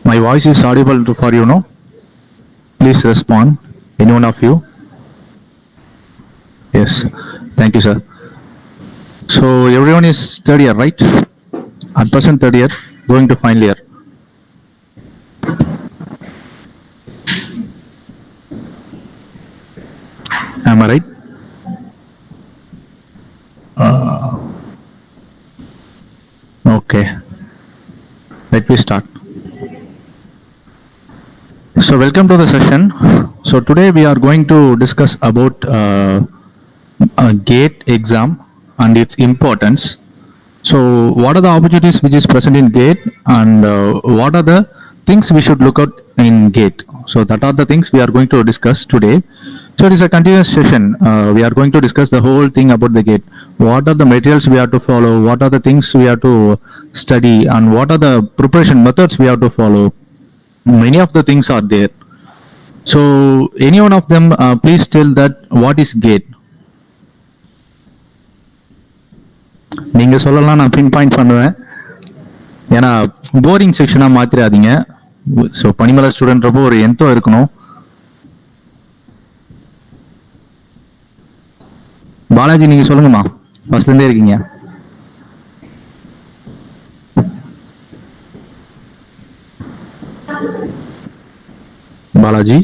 My voice is audible for you, no? Please respond. Any one of you? Yes. Thank you, sir. So everyone is third year, right? At present third year, going to final year. Am I right? Okay. Let me start. So welcome to the session. So today we are going to discuss about a GATE exam and its importance. So what are the opportunities which is present in GATE, and what are the things we should look at in GATE? So that are the things we are going to discuss today. So it is a continuous session. We are going to discuss the whole thing about the GATE. What are the materials we have to follow? What are the things we have to study? And what are the preparation methods we have to follow? Many of the things are there. So any one of them, please tell that what is GATE. நீங்க சொல்லலாம், நான் pin point பண்ணுவேன். ஏன்னா boring செக்ஷனா மாத்திராதீங்க. So பனிமலை ஸ்டூடெண்ட்றப்போ ஒரு எந்தோ இருக்கணும். பாலாஜி நீங்க சொல்லுங்கம்மா, ஃபர்ஸ்ட்ல இருந்தே இருக்கீங்க. Balaji,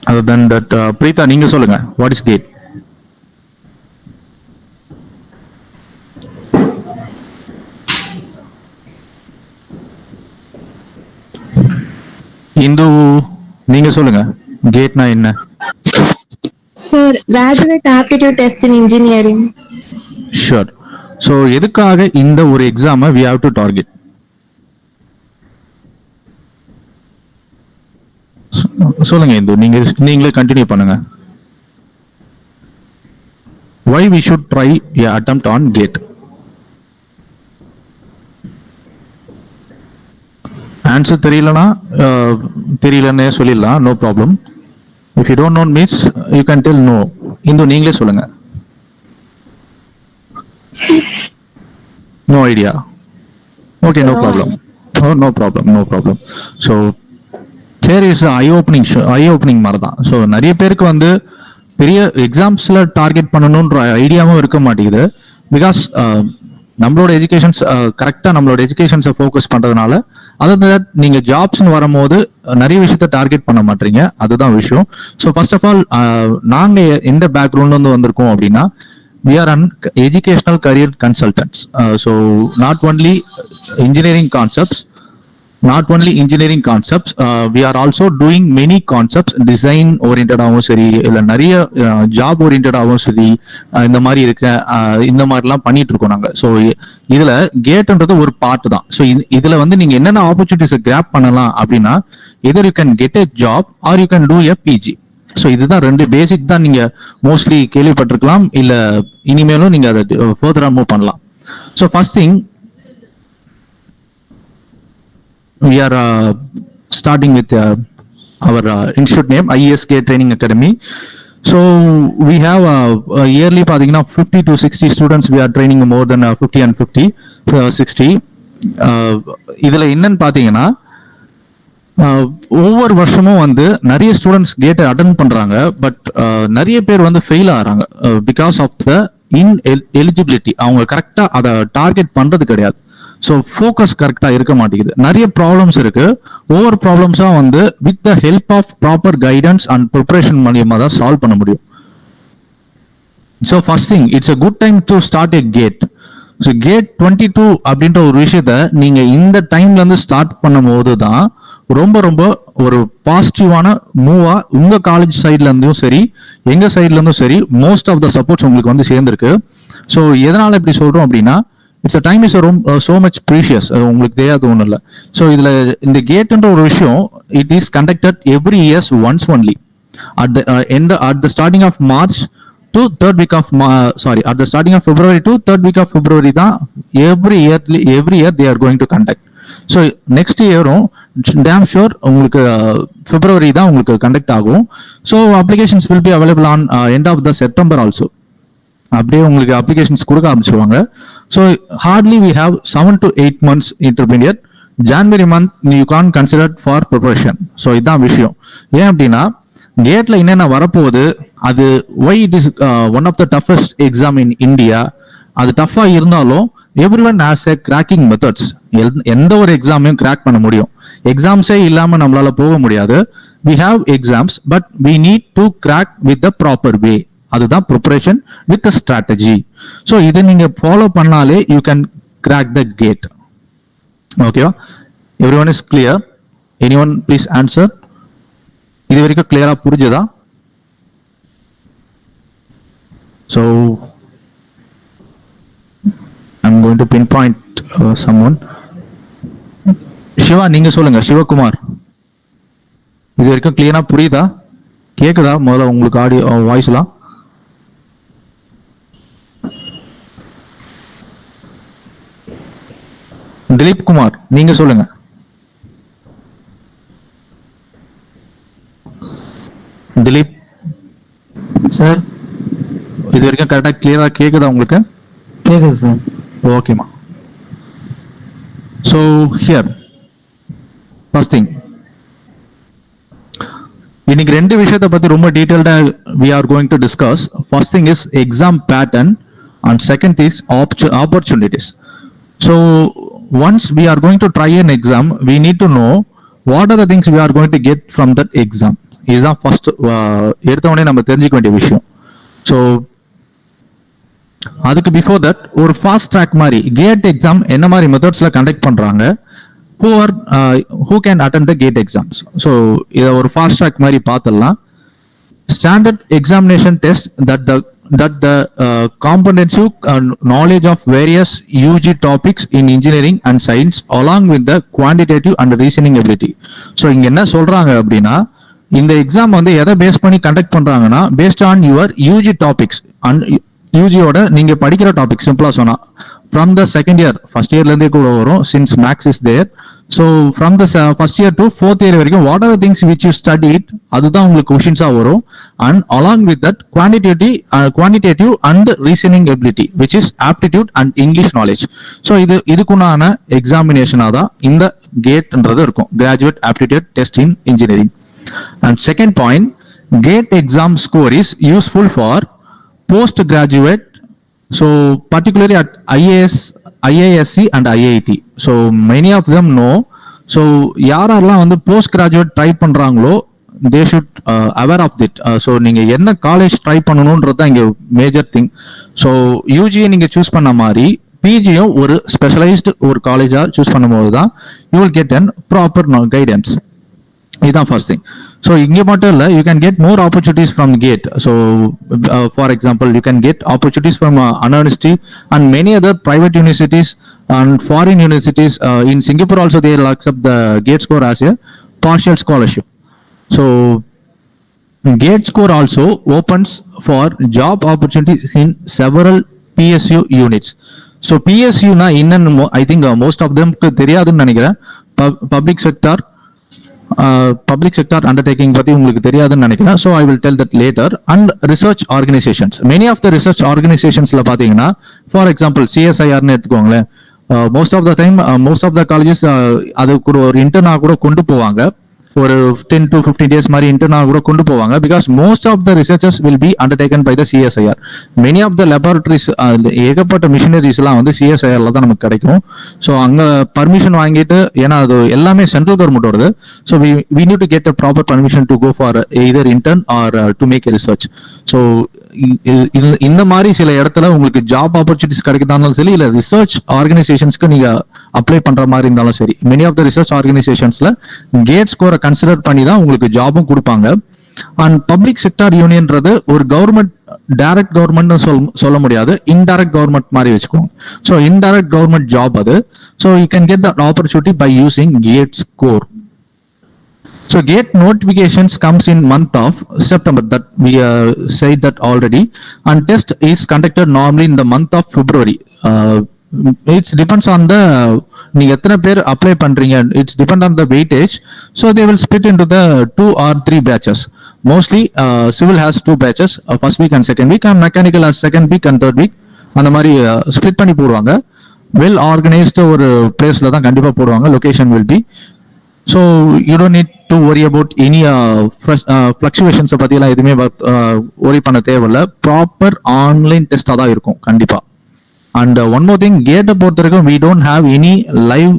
other than that, Preetha நீங்க சொல்லுங்க, what is GATE? இந்து நீங்க சொல்லுங்க, கேட்னா என்ன? Sir, graduate aptitude test in engineering. Sure. So எதுக்காக இந்த ஒரு எக்ஸாமை we have to target? சொல்லுங்க இந்து, நீங்களே கண்டினியூ பண்ணுங்க. Why we should try a attempt on GATE? Answer தெரியலன்னே சொல்லிடலாம், no problem. If you don't know means you can tell no. Indhu நீங்களே சொல்லுங்க. No idea. Okay, no problem. No problem. So சரி, I opening மாதிரி தான். So நிறைய பேருக்கு வந்து பெரிய எக்ஸாம்ஸ்ல டார்கெட் பண்ணணுன்ற ஐடியாவும் இருக்க மாட்டேங்குது. பிகாஸ் நம்மளோட எஜுகேஷன்ஸ் கரெக்டாக நம்மளோட எஜுகேஷன்ஸை ஃபோக்கஸ் பண்ணுறதுனால, அதாவது நீங்கள் ஜாப்ஸ்ன்னு வரும்போது நிறைய விஷயத்த டார்கெட் பண்ண மாட்டீங்க. அதுதான் விஷயம். ஸோ ஃபர்ஸ்ட் ஆஃப் ஆல், நாங்கள் எந்த பேக்ரவுண்ட் வந்து வந்திருக்கோம் அப்படின்னா, we are an educational career consultants. So not only engineering concepts, we are also doing many concepts, design oriented ஆகவும் சரி, இல்லை நிறைய ஜாப் oriented ஆகவும் சரி, இந்த மாதிரி இந்த மாதிரிலாம் பண்ணிட்டு இருக்கோம் நாங்கள். ஸோ இதுல கேட்ன்றது ஒரு பார்ட் தான். ஸோ இதுல வந்து நீங்க என்னென்ன ஆப்பர்ச்சுனிட்டிஸை கிராப் பண்ணலாம் அப்படின்னா, either you can get a job or you can do a PG. So இதுதான் ரெண்டு பேசிக் தான் நீங்க மோஸ்ட்லி கேள்விப்பட்டிருக்கலாம், இல்ல இனிமேலும் நீங்க அதை ஃபர்தரா மூவ் பண்ணலாம். So first thing, we are starting with our institute name, IES GATE Training Academy. So we have yearly பாத்தீங்கன்னா 50 to 60 students we are training, more than 50 and 60. இதுல என்னன்னு பாத்தீங்கன்னா, ஒவ்வொரு வருஷமும் வந்து நிறைய ஸ்டூடெண்ட்ஸ் கேட்டை அட்டென்ட் பண்றாங்க. பட் நிறைய பேர் வந்து ஃபெயில் ஆகிறாங்க பிகாஸ் ஆஃப் த எலிஜிபிலிட்டி. அவங்க கரெக்டா அதை டார்கெட் பண்றது கிடையாது. ஸோ ஃபோக்கஸ் கரெக்டா இருக்க மாட்டேங்குது. நிறைய ப்ராப்ளம்ஸ் இருக்கு. ஒவ்வொரு ப்ராப்ளம்ஸா வந்து with the help of proper guidance and preparation மூலியமா தான் சால்வ் பண்ண முடியும். So first thing, it's a good time to start a GATE. So GATE 22 அப்படின்ற ஒரு விஷயத்த நீங்க இந்த டைம்ல இருந்து ஸ்டார்ட் பண்ணும் போது தான் ரொம்ப ரொம்ப ஒரு பாசிட்டிவான மூவா உங்க காலேஜ் சைட்ல இருந்தும் சரி, எங்க சைட்ல இருந்தும் சரி, மோஸ்ட் ஆஃப் த சப்போர்ட்ஸ் உங்களுக்கு வந்து சேர்ந்துருக்கு. ஸோ எதனால இப்படி சொல்றோம் அப்படின்னா, it's a time is so much precious. உங்களுக்கு தெரியாது ஒன்றும் இல்லை. ஸோ இதுல இந்த கேட்ன்ற ஒரு விஷயம், it is conducted every years once only at the starting of March to third week of at the starting of February to third week of February தான் every year they are going to conduct. So next இயரும் டேம் ஷோர் உங்களுக்கு February தான் உங்களுக்கு conduct ஆகும். So applications will be available on end of the September also. அப்படியே உங்களுக்கு அப்ளிகேஷன்ஸ் கொடுக்க ஆரம்பிச்சிருவாங்க. So hardly we have 7 to 8 months intermediate. January month you can consider for preparation. So இதுதான் விஷயம். ஏன் அப்படின்னா கேட்ல என்னென்ன வரப்போகுது, அது why it is one of the toughest exam in India. அது டஃபா இருந்தாலும் every one has a cracking methods. எந்த ஒரு எக்ஸாமையும் கிராக் பண்ண முடியும். எக்ஸாம்ஸே இல்லாம நம்மளால போக முடியாது. We have exams but we need to crack with the proper way. அதுதான் preparation with the strategy. So இதை நீங்க ஃபாலோ பண்ணாலே you can crack the GATE. ஓகேவா? Every one is clear? Any one please answer. இது வரைக்கும் கிளியரா புரிஞ்சதா? So I'm going to pinpoint someone. Siva நீங்க சொல்லுங்க. சிவகுமார், இது வரைக்கும் கிளியரா புரியுதா? கேக்குதா? முதல்ல உங்களுக்கு ஆடியோ வாய்ஸ்லாம் திலீப் குமார் நீங்க சொல்லுங்க. திலீப் சார், இது வரைக்கும் கரெக்டா கிளியரா கேக்குதா உங்களுக்கு? கேக்குது சார். ஓகேமா. ஸோ ஹியர் ஃபர்ஸ்ட் திங், இன்னைக்கு ரெண்டு விஷயத்தை பத்தி ரொம்ப டீடைல்டா we are going to discuss. First thing is exam pattern and second is opportunities. So once we are going to try an exam, we need to know what are the things we are going to get from that exam. இதுதான் first எடுத்த உடனே நம்ம தெரிஞ்சுக்க வேண்டிய விஷயம். So அதுக்கு before that ஒரு fast track மாதிரி கேட் எக்ஸாம் என்ன மாதிரி மெத்தட்ஸ்ல கண்டக்ட் பண்றாங்க, who can attend the gate exams. So இதை ஒரு ஃபாஸ்ட் ட்ராக் மாதிரி பார்த்துடலாம். Standard examination test that the comprehensive knowledge of various UG topics in engineering and science along with the quantitative and reasoning ability. So இங்க என்ன சொல்றாங்க அப்படின்னா, இந்த exam வந்து எதை பேஸ் பண்ணி கண்டக்ட் பண்றாங்கன்னா, based on your UG topics and யூஜியோட நீங்க படிக்கிற டாபிக். சிம்பிளா சொன்னா from the second year, first இயர்ல இருந்தே கூட வரும், since maths is there. So from the first year to fourth year வரைக்கும் what are the things which you studied, அதுதான் உங்களுக்கு கொஸ்டின்ஸா வரும். And along with that quantitative and reasoning ability which is aptitude and English knowledge. So இதுக்குண்டான எக்ஸாமினேஷனா தான் இந்த கேட்ன்றது இருக்கும், graduate aptitude test in engineering. And second point, GATE exam score is useful for postgraduate, so particularly at IISc and IIT. so many of them know. so யாரெல்லாம் வந்து post graduate try பண்றாங்களோ they should aware of it. so நீங்க என்ன college try பண்ணணும்ன்றது இங்க major thing. so யூஜியை நீங்க choose பண்ண மாதிரி பிஜியும் ஒரு ஸ்பெஷலைஸ்டு ஒரு காலேஜா சூஸ் பண்ணும்போது தான் you will get an proper guidance. இதுதான் ஃபர்ஸ்ட் திங். ஸோ இங்கே மட்டும் இல்லை, you can get more opportunities from GATE. So for example, you can get opportunities from Anna university அண்ட் மெனி அதர் private universities and foreign universities. In Singapore also they will accept the GATE score as a partial scholarship. So GATE score also opens for job opportunities in several PSU units. So PSU na இன்னும் I think most of them தெரியாதுன்னு நினைக்கிறேன். Public sector undertaking பத்தி உங்களுக்கு தெரியாதுன்னு நினைக்கிறேன். so I will tell that later. and research organizations, many of the research organisationsல பாத்தீங்கன்னா, for example CSIR ன்னு எடுத்துக்கோங்களேன். most of the time most of the colleges அது கூட ஒரு இன்டர்னா கூட கொண்டு போவாங்க, ஒரு 10 to 15 days மாதிரி இன்டர்னா கூட கொண்டு போவாங்க. because most of the researchers will be undertaken by the CSIR. many of the laboratories, ஏகப்பட்ட மிஷினரிஸ் எல்லாம் வந்து CSIRல தான் நமக்கு கிடைக்கும். ஸோ அங்க பர்மிஷன் வாங்கிட்டு, ஏன்னா அது எல்லாமே சென்ட்ரல் கவர்மெண்ட் வருது. So we need to get a proper permission to go for either intern or to make a research. So இந்த மாதிரி சில இடத்துல உங்களுக்கு ஜாப் ஆப்பர்ச்சுனிட்டிஸ் கிடைக்கிறதாலும் சரி, இல்ல ரிசர்ச் ஆர்கனைசேஷன்ஸ்க்கு நீங்க அப்ளை பண்ற மாதிரி இருந்தாலும் சரி, மெனி ஆஃப் த ரிசர்ச் ஆர்கனைசேஷன்ஸ்ல கேட் ஸ்கோரை கன்சிடர் பண்ணி தான் உங்களுக்கு ஜாபும் கொடுப்பாங்க. அண்ட் பப்ளிக் செக்டார் யூனியன்றது ஒரு கவர்மெண்ட், டைரக்ட் கவர்மெண்ட் சொல்ல முடியாது, இன்டைரக்ட் கவர்மெண்ட் மாதிரி வச்சுக்கோங்க. ஸோ இன்டைரக்ட் கவர்மெண்ட் ஜாப் அது. So you can get that opportunity by using GATE score. So GATE notifications comes in month of September, that we said that already, and test is conducted normally in the month of February. It depends on the நீங்க எத்தனை பேர் apply பண்றீங்க, it's depend on the weightage. so they will split into the 2 or 3 batches. mostly civil has 2 batches, first week and second week, and mechanical has second week and third week. அந்த மாதிரி split பண்ணி போடுவாங்க. Well organised ஒரு பிளேஸ்ல தான் கண்டிப்பா போடுவாங்க. Location will be. So you don't need to worry about any ஃபிளக்சுவேஷன்ஸை பற்றியெல்லாம் எதுவுமே ஒரி பண்ண தேவையில்ல. ப்ராப்பர் ஆன்லைன் டெஸ்டாக தான் இருக்கும் கண்டிப்பா. அண்ட் ஒன் மோர் திங், கேட்டை பொறுத்த வரைக்கும் we don't have any live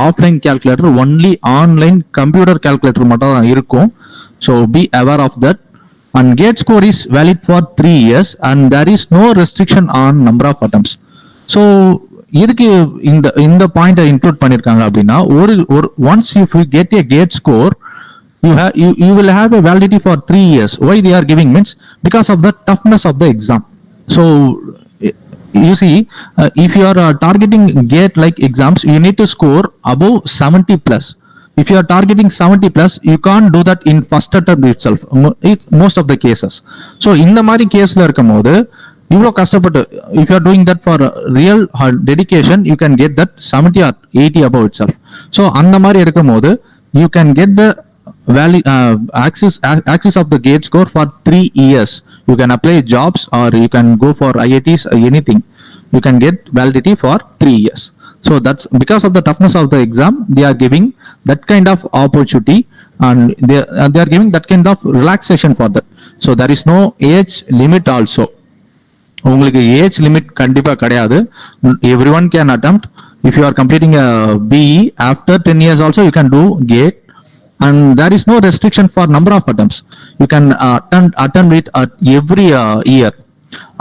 offline calculator, only online computer calculator மட்டும் தான் இருக்கும். So be aware of that. And gate score is valid for 3 years and there is no restriction on number of attempts. So இதுக்கு இந்த point include பண்ணிருக்காங்க அப்படின்னா, ஒரு once if you get a gate score, you will have a validity for 3 years. Why they are giving means because of the toughness of the exam. So you see, if you are targeting gate like exams, you need to score above 70 plus. If you are targeting 70 plus, you can't do that in first attempt itself, most of the cases. So இந்த மாதிரி கேஸ்ல இருக்கும்போது இவ்வளோ கஷ்டப்பட்டு, if you are doing that for real dedication, you can get that 70 or 80 above itself. So அந்த மாதிரி இருக்கும்போது you can get the value access of the gate score for 3 years. You can apply jobs or you can go for IITs, anything. You can get validity for 3 years. So that's because of the toughness of the exam, they are giving that kind of opportunity and they are giving that kind of relaxation for that. So there is no age limit also. உங்களுக்கு age limit கண்டிப்பா கிடையாது. Everyone can attempt. If you are completing a BE after 10 years also you can do GATE, and there is no restriction for number of attempts. You can attempt it at every year.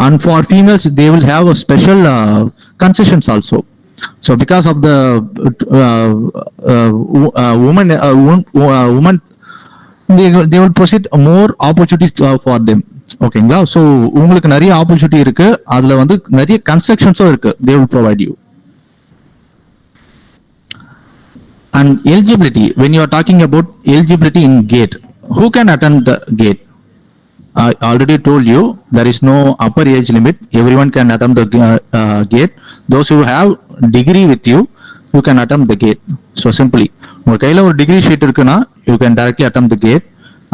And for females they will have a special concessions also. So because of the women they will proceed more opportunities for them. ஓகேங்களா? So உங்களுக்கு நிறைய opportunity இருக்கு, அதுல வந்து நிறைய கன்ஸ்ட்ரக்ஷன்ஸும் இருக்கு. they will provide you. And eligibility, when you are talking about eligibility in GATE, who can attend the GATE? I already told you there is no upper age limit. Everyone can attempt the GATE. Those who have degree with you, you can attempt the GATE. So simply உங்க கையில ஒரு degree sheet இருக்குன்னா you can directly attempt the GATE.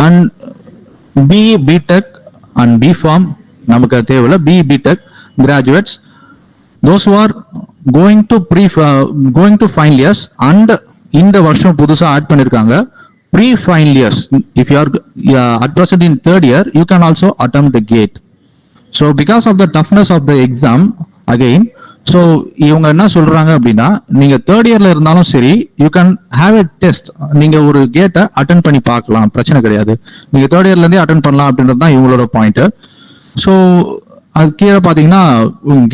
And BE, BTech and BPharm நமக்கு தேவையில்ல. BE, BTech graduates, those who are going to final years and இந்த வருஷம் புதுசா add பண்ணிருக்காங்க pre-final years. If you are at present in third year, you can also attempt the GATE. So because of the toughness of the exam, again, so இவங்க என்ன சொல்றாங்க அப்படின்னா, நீங்க third இயர்ல இருந்தாலும் சரி, you can have a test. நீங்க ஒரு கேட்டை அட்டென்ட் பண்ணி பார்க்கலாம், பிரச்சனை கிடையாது. நீங்க தேர்ட் இயர்ல இருந்தே அட்டென்ட் பண்ணலாம் அப்படின்றது தான் இவங்களோட பாயிண்ட். ஸோ அது கீழே பார்த்தீங்கன்னா,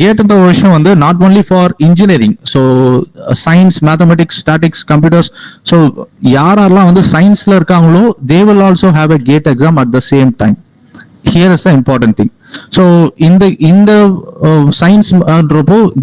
கேட்டுன்ற ஒரு விஷயம் வந்து not only for engineering. So science, mathematics, statics, computers, so யாரெல்லாம் வந்து சயின்ஸ்ல இருக்காங்களோ they will also have a gate exam at the same time. Here is the important thing. So in the science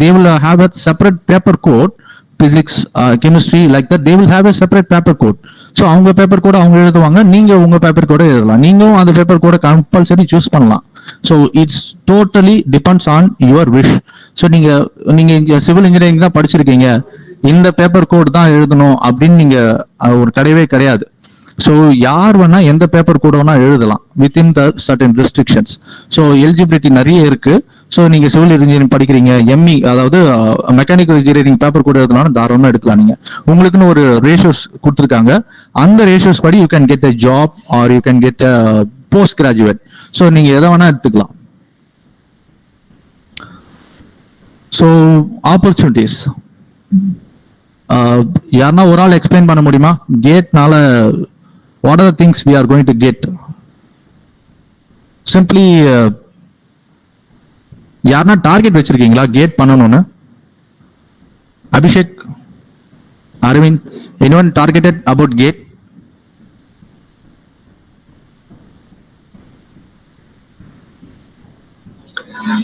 they will have a separate paper code. Physics, chemistry, like that, they will have a separate paper code. So அவங்க paper கோட அவங்க எழுதுவாங்க, நீங்க உங்க paper கோட எழுதலாம். நீங்களும் அந்த பேப்பர் கோட கம்பல்சரி சூஸ் பண்ணலாம். So it's totally depends on your wish. So நீங்க சிவில் இன்ஜினியரிங் தான் படிச்சிருக்கீங்க, இந்த பேப்பர் கோட் தான் எழுதணும் அப்படின்னு நீங்க ஒரு கிடையவே கிடையாது. ஸோ யார் வேணா எந்த பேப்பர் கூட வேணா எழுதலாம் within the certain restrictions. So eligibility நிறைய இருக்கு. ஸோ நீங்க சிவில் இன்ஜினியரிங் படிக்கிறீங்க, எம்இ அதாவது மெக்கானிக்கல் இன்ஜினியரிங் பேப்பர் கூட எழுதலாம், தாராளமா எடுக்கலாம். நீங்க உங்களுக்குன்னு ஒரு ரேஷியோஸ் கொடுத்துருக்காங்க, அந்த ரேஷியோஸ் படி you can get a job are you can get a post graduate. So நீங்க எதை வேணா எடுத்துக்கலாம். ஸோ ஆப்பர்ச்சுனிட்டிஸ் யாருன்னா ஒரு ஆள் எக்ஸ்பிளைன் பண்ண முடியுமா? கேட்னால what are the things we are going to get? Simply யாருன்னா டார்கெட் வச்சிருக்கீங்களா கேட் பண்ணணும்னு? Abhishek, Aravind, anyone targeted about gate?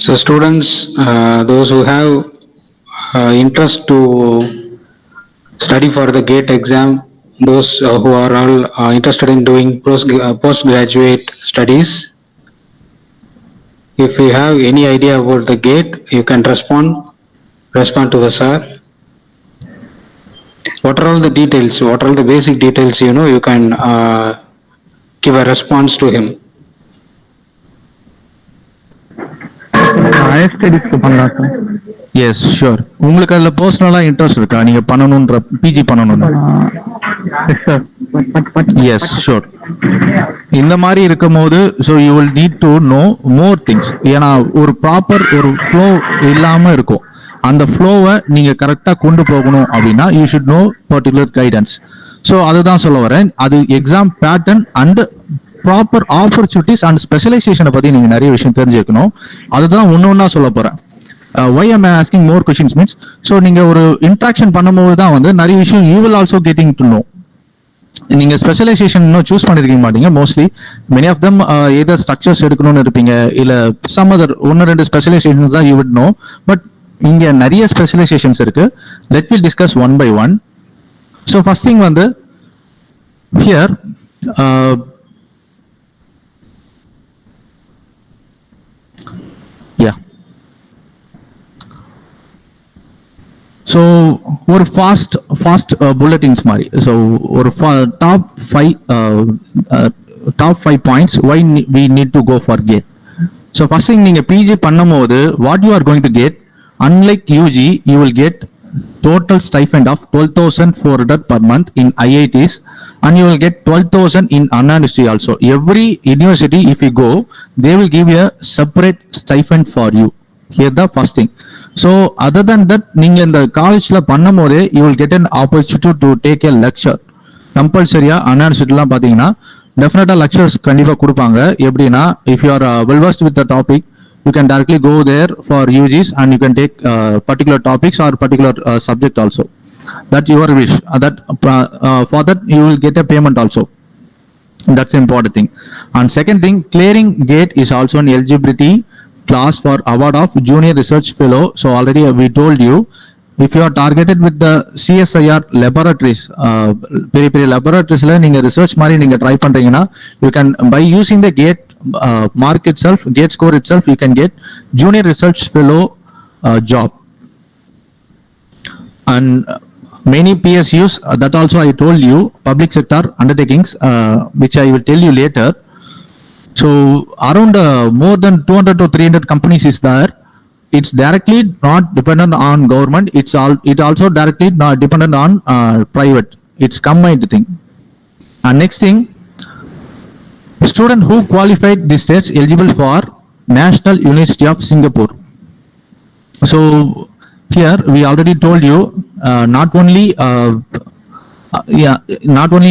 So students, those who have interest to study for the GATE exam, those who are all interested in doing postgraduate studies, if you have any idea about the GATE, you can respond to the sir. What are all the details? What are all the basic details? You can give a response to him. Higher ஸ்டடீஸ்க்கு பண்ணலாம் sir. Yes sure. உங்களுக்கு அதுல பர்சனலா interest இருக்கா நீங்க பண்ணணும்ன்ற PG பண்ணணும்னு? Yes sir. Yes sure. இந்த மாதிரி இருக்கும்போது so you will need to know more things. ஏன்னா ஒரு ப்ராப்பர் ஒரு ஃப்ளோ இல்லாம இருக்கும். அந்த ஃப்ளோவை நீங்க கரெக்டா கொண்டு போகணும் அப்படின்னா you should know particular guidance. So அதுதான் சொல்ல வரேன். அது exam pattern and proper opportunities and ஸ்பெஷலைசேஷனை பத்தி நீங்க நிறைய விஷயம் தெரிஞ்சுக்கணும். அதுதான் ஒன்னொன்னா சொல்ல போறேன். why am I asking more questions means, so நீங்க ஒரு இன்ட்ராக்ஷன் பண்ணும்போது தான் வந்து நிறைய விஷயம் you will also getting to know. நீங்க ஸ்பெஷலைசேஷன் இன்னும் சூஸ் பண்ணிருக்க மாட்டீங்க mostly. Many of them either structures எடுக்கணும்னு இருப்பீங்க, இல்ல சம் அதர் ஒன்னு ரெண்டு ஸ்பெஷலைசேஷன்ஸ் தான் யூ வுட் நோ. பட் இங்க நிறைய ஸ்பெஷலைசேஷன்ஸ் இருக்கு. Let will discuss one by one. So first thing வந்து ஹியர் யா ஸோ ஒரு ஃபாஸ்ட் புல்லட்டின்ஸ் மாதிரி. ஸோ ஒரு top five points why we need to go for GATE. So first thing நீங்க PG பண்ணும்போது what you are going to get, unlike UG you will get total stipend of 12,400 per month in IITs, and you will get 12,000 in Anna University also. Every university if you go they will give you a separate stipend for you. Here the first thing. So other than that நீங்க இந்த காலேஜ்ல பண்ணும்போதே you will get an opportunity to take a lecture. கம்பல்சரியா அண்ணா யூனிவர்சிட்டிலாம் பாத்தீங்கன்னா டெஃபினட்டா lectures கண்டிப்பா கொடுப்பாங்க. எப்படின்னா if you are well versed with the topic you can directly go there for UGs and you can take particular topics or particular subject also. That your wish. For that you will get a payment also. That's the important thing. And second thing, clearing gate is also an eligibility class for award of junior research fellow. So already we told you, if you are targeted with the CSIR laboratories, பெரிய laboratories-ல நீங்க research மாதிரி நீங்க try பண்றீங்கன்னா you can by using the gate mark itself, gate score itself, you can get junior research fellow job. And many PSUs, that also I told you, public sector undertakings, which I will tell you later. So around more than 200 to 300 companies is there. It's directly not dependent on government. It also directly not dependent on private. It's combined thing. And next thing, student who qualified this test eligible for National University of Singapore. So here we already told you, not only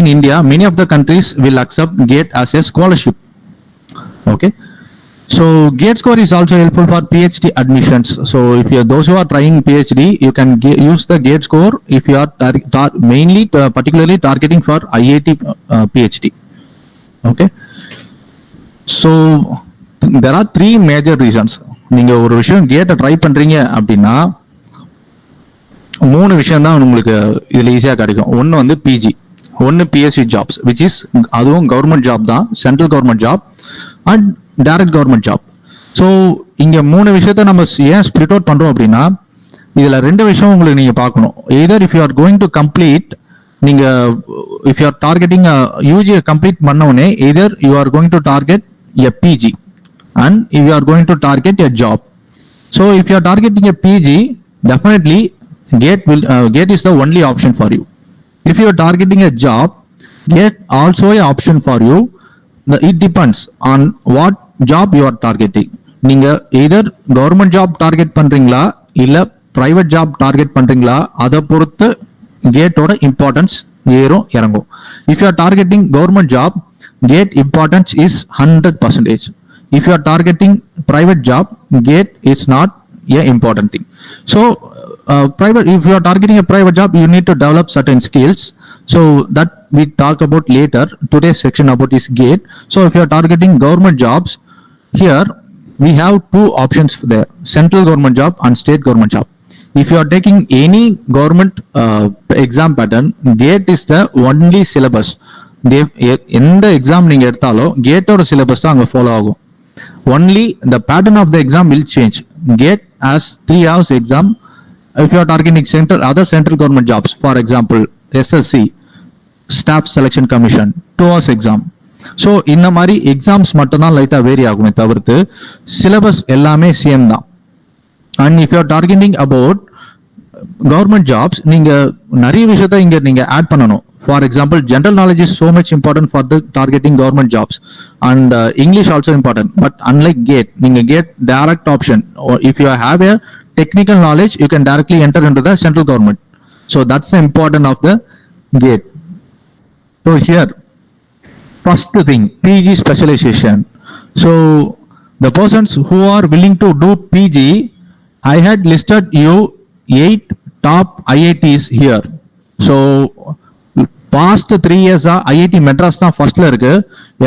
in India, many of the countries will accept GATE as a scholarship. Okay. So GATE score is also helpful for PhD admissions. So if you are those who are trying PhD, you can use the GATE score if you are mainly particularly targeting for IIT PhD. Okay. So there are three major reasons. நீங்க ஒரு விஷயம் கேட்ட try பண்றீங்க அப்படின்னா மூணு விஷயம் தான் உங்களுக்கு இதுல ஈஸியா கிடைக்கும். ஒன்னு வந்து பிஜி, ஒன்னு பிஎஸ்சி ஜாப்ஸ் விச் இஸ் அதுவும் கவர்மெண்ட் ஜாப் தான், central government job and direct government job. So இங்க மூணு விஷயத்த நம்ம ஏன் ஸ்பிளிட் அவுட் பண்றோம் அப்படின்னா இதுல ரெண்டு விஷயம் உங்களுக்கு நீங்க பார்க்கணும். Either if you are going to complete, நீங்க if you are targeting UG complete பண்ண உடனே either you are going to target a PG and if you are going to target a job. So if you are targeting a PG, definitely GATE is the only option for you. If you are targeting a job, GATE also a option for you. It depends on what job you are targeting. நீங்க either government job target பண்றீங்களா இல்ல private job target பண்றீங்களா அதை பொறுத்து GATE ஓட importance ஏறும் இறங்கும். If you are targeting government job, GATE importance is 100%. If you are targeting private job, GATE is not a important thing. So if you are targeting a private job, you need to develop certain skills. So that we talk about later. Today's section about is GATE. So if you are targeting government jobs, here we have two options there: central government job and state government job. If you are taking any government exam pattern, GATE is the only syllabus. எந்த exam நீங்க எடுத்தாலும் கேட்டோட syllabus தான் அங்க follow ஆகும். Only the pattern of the exam will change. GATE has 3 hours exam. If you are targeting other central government jobs, for example SSC, Staff Selection Commission, 2 hours exam. So இந்த மாதிரி exams மட்டும்தான் லைட்டா vary ஆகுமே தவிர்த்து syllabus எல்லாமே same தான். And if you are targeting about government jobs, நீங்க நிறைய விஷயத்த இங்க நீங்க ஆட் பண்ணணும். For example, general knowledge is so much important for the targeting government jobs and English also important. But unlike GATE, நீங்க GATE direct option. If you have a technical knowledge, you can directly enter into the central government. So that's the important of the gate. So here, first thing, PG specialization. So the persons who are willing to do PG, I had listed you 8 top IITs here. So past 3 இயர்ஸா IIT Madras தான் ஃபர்ஸ்ட்ல இருக்கு.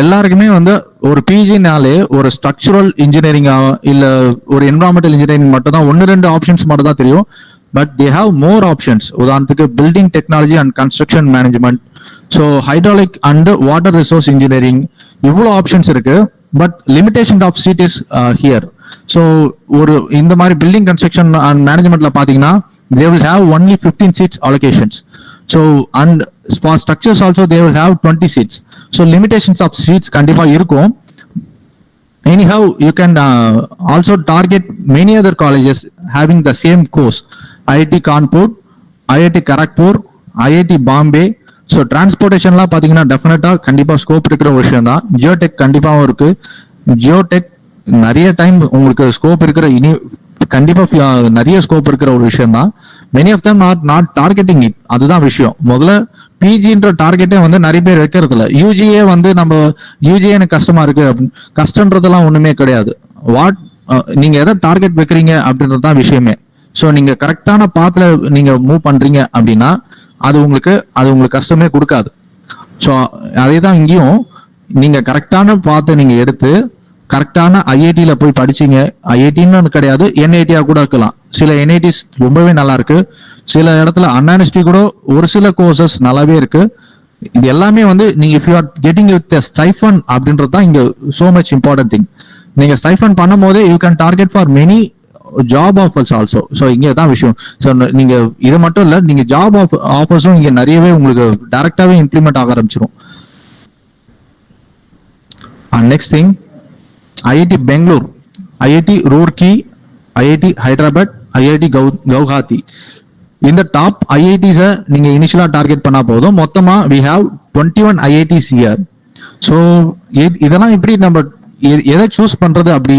எல்லாருக்குமே வந்து ஒரு பிஜினாலே ஒரு structural இன்ஜினியரிங்கா இல்ல ஒரு என்வரான்மெண்டல் இன்ஜினியரிங் மட்டும் தான் 1-2 ஆப்ஷன்ஸ் மட்டும் தான் தெரியும். But they have more options. உதாரணத்துக்கு building technology and construction management, so hydraulic and water resource engineering, இவ்வளோ ஆப்ஷன்ஸ் இருக்கு. But limitation of seat is here. So ஒரு இந்த மாதிரி பில்டிங் கன்ஸ்ட்ரக்ஷன் அண்ட் மேனேஜ்மெண்ட்ல பாத்தீங்கன்னா they will have only 15 seats allocations. So and for structures also they will have 20 seats. So limitations of seats kandipa irukum. Anyhow, you can also target many other colleges having the same course. IIT Kanpur, IIT Kharagpur, IIT Bombay. So transportation la pathina definitely kandipa scope irukra vishayam da. Geotech kandipa irukku. Geotech நிறைய time உங்களுக்கு scope இருக்கிற இனி கண்டிப்பா நிறைய scope இருக்கிற ஒரு விஷயம் தான். Many of them are not targeting it. அதுதான் விஷயம். முதல்ல பிஜின்ற டார்கெட்டே வந்து நிறைய பேர் வைக்கிறது இல்ல. யூஜிஏ வந்து நம்ம யூஜிஏ எனக்கு கஷ்டமா இருக்கு, கஷ்டன்றதெல்லாம் ஒண்ணுமே கிடையாது. நீங்க எதை டார்கெட் வைக்கிறீங்க அப்படின்றது தான் விஷயமே. ஸோ நீங்க கரெக்டான பாத்துல நீங்க மூவ் பண்றீங்க அப்படின்னா அது உங்களுக்கு கஷ்டமே கொடுக்காது. ஸோ அதே தான் இங்கேயும் நீங்க கரெக்டான பாத்தை நீங்க எடுத்து கரெக்டான ஐஐடியில போய் படிச்சீங்க. ஐஐடின்னு கிடையாது, என்ஐடியா கூட இருக்கலாம். சில என்ஐடிஸ் ரொம்பவே நல்லா இருக்கு. சில இடத்துல அன்யூனிவர்சிட்டி கூட ஒரு சில கோர்சஸ் நல்லாவே இருக்கு. இது எல்லாமே வந்து நீங்க if you are getting with stipend அப்படின்றது தான் இங்க சோ மச் இம்பார்ட்டன்ட் திங். நீங்க ஸ்டைஃபன் பண்ணும் போதே you can target for many job offers also. So இங்கே தான் விஷயம். ஸோ நீங்க இது மட்டும் இல்ல, நீங்க ஜாப் ஆஃபர்ஸும் இங்க நிறையவே உங்களுக்கு டைரக்டாவே இம்ப்ளிமெண்ட் ஆக ஆரம்பிச்சிடும். Next thing, IIT Bangalore, IIT Roorkee, IIT Hyderabad, IIT Guwahati. இந்த டாப் ஐஐடிஸை நீங்க இனிஷியலா டார்கெட் பண்ணா போதும். மொத்தமா we have 21 IITs here. So இதெல்லாம் இப்படி நம்ம எதை சூஸ் பண்றது அப்படி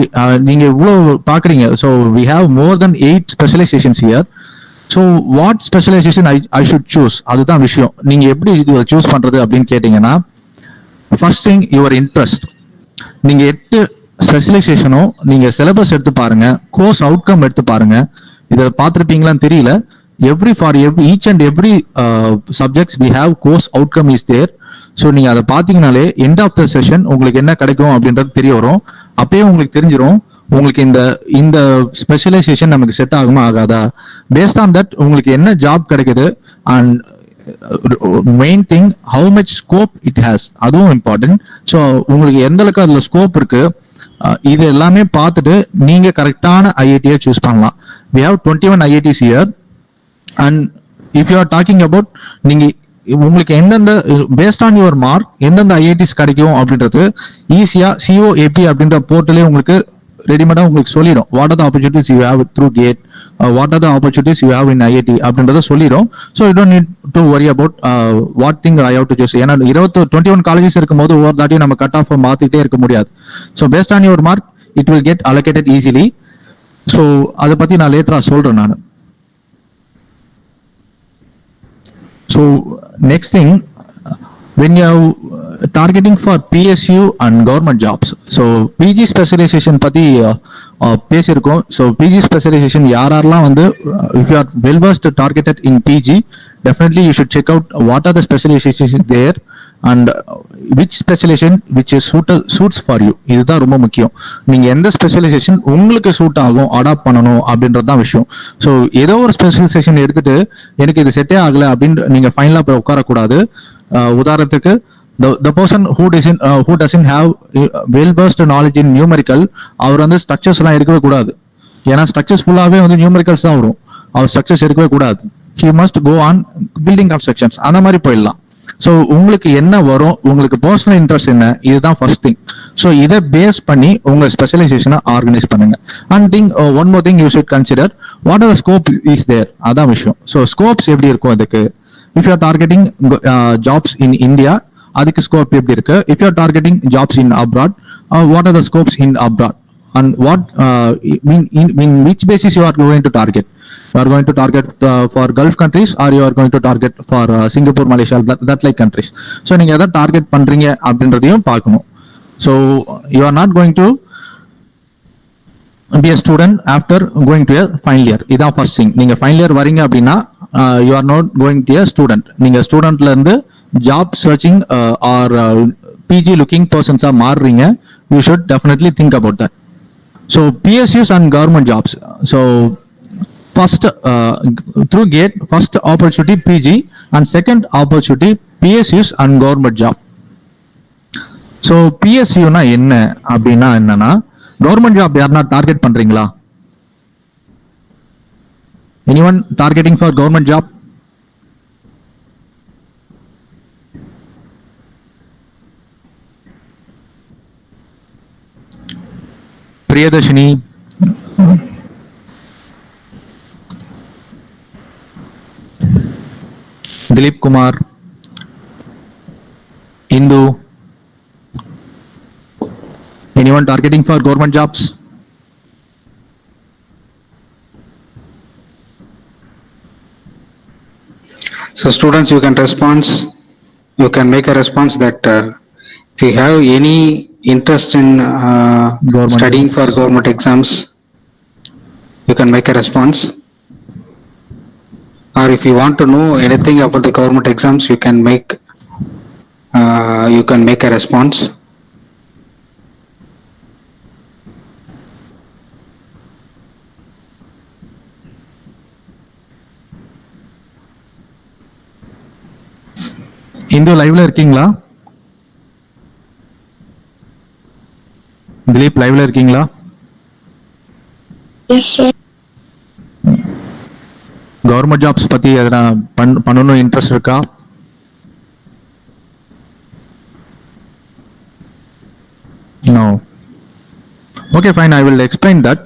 நீங்க இவ்வளவு பாக்குறீங்க. So we have more than 8 specializations here. So what specialization I should choose, அதுதான் விஷயம். நீங்க எப்படி சூஸ் பண்றது அப்படின்னு கேட்டீங்கன்னா, ஃபர்ஸ்ட் திங் யுவர் இன்ட்ரெஸ்ட். நீங்க 8 ஸ்பெஷலைசேஷனும் நீங்க சிலபஸ் எடுத்து பாருங்க, கோர்ஸ் அவுட்கம் எடுத்து பாருங்க. இதை பார்த்துருப்பீங்களான்னு தெரியல. each and every subjects we have course outcome is there. So நீங்க அதை பார்த்தீங்கனாலே எண்ட் ஆஃப் த செஷன் உங்களுக்கு என்ன கிடைக்கும் அப்படின்றது தெரிய வரும். அப்பயே உங்களுக்கு தெரிஞ்சிடும் உங்களுக்கு இந்த ஸ்பெஷலைசேஷன் நமக்கு செட் ஆகுமா ஆகாதா. பேஸ்ட் ஆன் தட் உங்களுக்கு என்ன ஜாப் கிடைக்குது and main thing how much scope it has, அதுவும் இம்பார்ட்டன்ட். ஸோ உங்களுக்கு எந்த அளவுக்கு அதுல ஸ்கோப் இருக்கு, இது எல்லாமே பார்த்துட்டு நீங்க கரெக்டான ஐஐடியை சூஸ் பண்ணலாம். we have 21 IITs here and if you are talking about நீங்க உங்களுக்கு எந்தெந்த பேஸ்ட் ஆன் யுவர் மார்க் எந்தெந்த ஐஐடிஸ் கிடைக்கும் அப்படின்றது ஈஸியா COAP அப்படின்ற போர்ட்டலே உங்களுக்கு ரெடிமேடா உங்களுக்கு சொல்லிடும். What are the opportunities you have through GATE, what are the opportunities you have in IIT அப்படின்றத சொல்லிடும். So you don't need to worry about what thing I have to choose. ஏன்னா 21 காலேஜஸ் இருக்கும்போது ஒவ்வொரு தாட்டியும் நம்ம கட் ஆஃப் மாத்திட்டே இருக்க முடியாது. So based on your mark it will get allocated easily. So அதை பத்தி நான் லேட்டரா சொல்றேன் நான். So next thing, when you are targeting for PSU and government jobs, so PG specialization பத்தி பேசியிருக்கோம். ஸோ PG specialization யாரெல்லாம் வந்து if you are well versed targeted in PG, definitely you should check out what are the specializations there and which specialization which is suits for you. இதுதான் ரொம்ப முக்கியம். நீங்க எந்த specialisation உங்களுக்கு சூட் ஆகும் adapt பண்ணணும் அப்படின்றது தான் விஷயம். ஸோ ஏதோ ஒரு ஸ்பெஷலைசேஷன் எடுத்துட்டு எனக்கு இது செட்டே ஆகல அப்படின்னு நீங்க ஃபைனலா போய் உட்காரக்கூடாது. உதாரணத்துக்கு the person who doesn't have well versed knowledge in numerical, அவர் வந்து ஸ்ட்ரக்சர்ஸ் எல்லாம் எடுக்கவே கூடாது. ஏன்னா ஸ்ட்ரக்சர்ஸ் ஃபுல்லாவே வந்து நியூமெரிக்கல்ஸ் தான் வரும். அவர் ஸ்ட்ரக்சர்ஸ் எடுக்கவே கூடாது. he must go on building constructions, அந்த மாதிரி போயிடலாம். ஸோ உங்களுக்கு என்ன வரும், உங்களுக்கு பர்சனல் இன்ட்ரெஸ்ட் என்ன, இதுதான் ஃபர்ஸ்ட் திங். ஸோ இதை பேஸ் பண்ணி உங்க ஸ்பெஷலைசேஷனை ஆர்கனைஸ் பண்ணுங்க. And thing one more thing you should consider what are the scope is there, அதான் விஷயம். ஸோ ஸ்கோப்ஸ் எப்படி இருக்கும் அதுக்கு. If you are targeting jobs in India, அதுக்கு ஸ்கோப் எப்படி இருக்கு. If you are targeting jobs in abroad, what are the scopes in abroad and what in which basis you are going to target. You are going to target for Gulf countries or you are going to target for Singapore, Malaysia, that like countries. So நீங்க எதை target பண்றீங்க அப்படின்றதையும் பார்க்கணும். So you are not going to be a student after going to a final year. இதான் first thing. நீங்க final year வரீங்க அப்படின்னா you are not going to a student. நீங்க ஸ்டூடெண்ட்ல இருந்து job searching or PG looking பர்சன்ஸா மாறுறீங்க. You should definitely think about that. So PSUs and government jobs. So first through GATE, first opportunity PG and second opportunity PSUs and government job. So PSU na என்ன அப்படின்னா என்னன்னா, government job யாருன்னா target பண்றீங்களா? Anyone targeting for government job? Priyadashini, Dilip Kumar, Indu. Anyone targeting for government jobs? So students, you can respond. You can make a response that if you have any interest in studying for government exams, you can make a response. Or if you want to know anything about the government exams, you can make a response. Hindu லைவ்ல இருக்கீங்களா? திலீப் லைவ்ல இருக்கீங்களா? Yes, sir. Government jobs பத்தி எதனா பண்ணணும் interest இருக்கா? No. Okay, fine. I will explain that.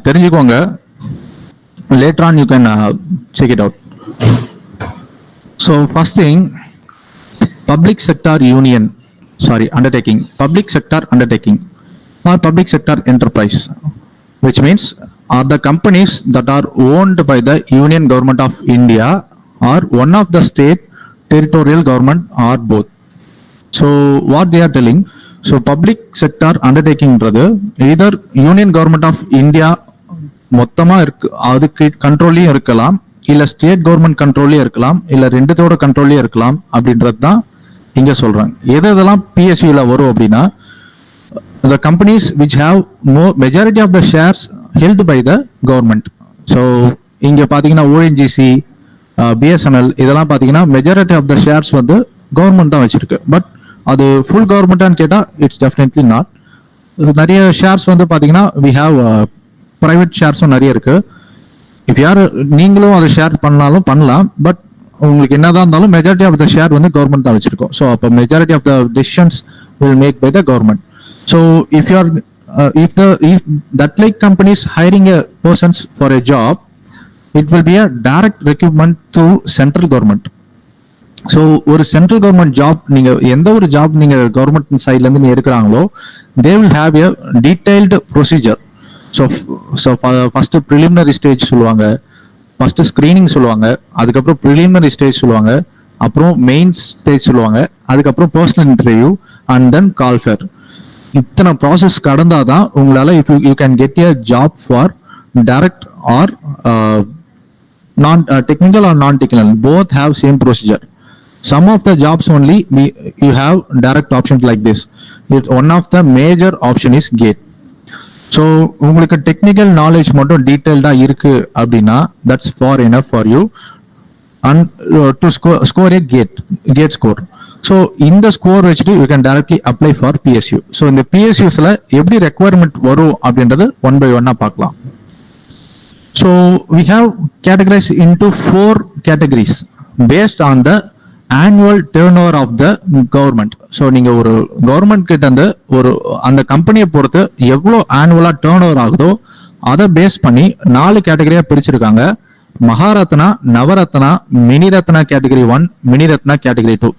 தெரிஞ்சுக்கோங்க. Later on you can check it out. So first thing, public sector undertaking or public sector enterprise, which means are the companies that are owned by the Union Government of India or one of the state territorial government or both. So what they are telling, so public sector undertaking brother, either Union Government of India மொத்தமா இருக்கு, அதுக்கு கண்ட்ரோல்லயும் இருக்கலாம், இல்ல state government கண்ட்ரோல்லயும் இருக்கலாம், இல்ல ரெண்டுத்தோட கண்ட்ரோல்லயும் இருக்கலாம் அப்படின்றது தான் இங்க சொல்றாங்க. எதெல்லாம் பிஎஸ்யூல வரும் அப்படின்னா, the companies which have majority of the shares held by the government. So இங்க பாத்தீங்கன்னா ஓஎன்ஜிசி, பிஎஸ்என்எல் இதெல்லாம் பாத்தீங்கன்னா மெஜாரிட்டி ஆஃப் த ஷேர்ஸ் வந்து கவர்மெண்ட் தான் வச்சிருக்கு. பட் அது ஃபுல் கவர்மெண்டான்னு கேட்டா இட்ஸ் டெஃபினெட்லி நாட். நிறைய ஷேர்ஸ் வந்து பாத்தீங்கன்னா we have பிரைவேட் ஷேர்ஸும் நிறைய இருக்கு. இப் யார் நீங்களும் அதை ஷேர் பண்ணாலும் பண்ணலாம், பட் உங்களுக்கு என்னதான் இருந்தாலும் மெஜாரிட்டி ஆஃப் த ஷேர் வந்து கவர்மெண்ட் தான் வச்சிருக்கோம். ஸோ அப்போ majority of the decisions will make by the government. So if you are if that like companies hiring a persons for a job, it will be a direct recruitment to central government. So ஒரு central government job நீங்க எந்த ஒரு job நீங்க government சைட்ல இருந்து நீங்க எடுக்கிறாங்களோ, they will have a detailed procedure. So first preliminary stage சொல்லுவாங்க, first screening சொல்லுவாங்க, அதுக்கப்புறம் ப்ரிலிமினரி ஸ்டேஜ் சொல்லுவாங்க, அப்புறம் மெயின் ஸ்டேஜ் சொல்லுவாங்க, அதுக்கப்புறம் personal interview and then call fair. இத்தனை ப்ராசஸ் கடந்தாதான் உங்களால if you can get a job for direct or non technical or non technical, both have same procedure. Some of the jobs only you have direct options like this. One of the major option is GATE. So உங்களுக்கு technical knowledge மட்டும் டீட்டெயில்டா இருக்கு அப்படின்னா that's for enough for you and to score A gate score. So இந்த score வச்சுட்டு you can directly apply for PSU. So இந்த பிஎஸ்யூஸ்ல எப்படி requirement வரும் அப்படின்றது ஒன் பை ஒன்னா பார்க்கலாம். So we have categorize into 4 categories based on the annual turnover of the government. So நீங்க ஒரு கவர்மெண்ட் கிட்ட இருந்து ஒரு அந்த கம்பெனியை பொறுத்து எவ்வளோ ஆனுவலா டேர்ன் ஓவர் ஆகுதோ அதை பேஸ் பண்ணி 4 கேட்டகரியா பிரிச்சிருக்காங்க. Maharatna, Navratna, mini Ratna category 1, mini Ratna category 2.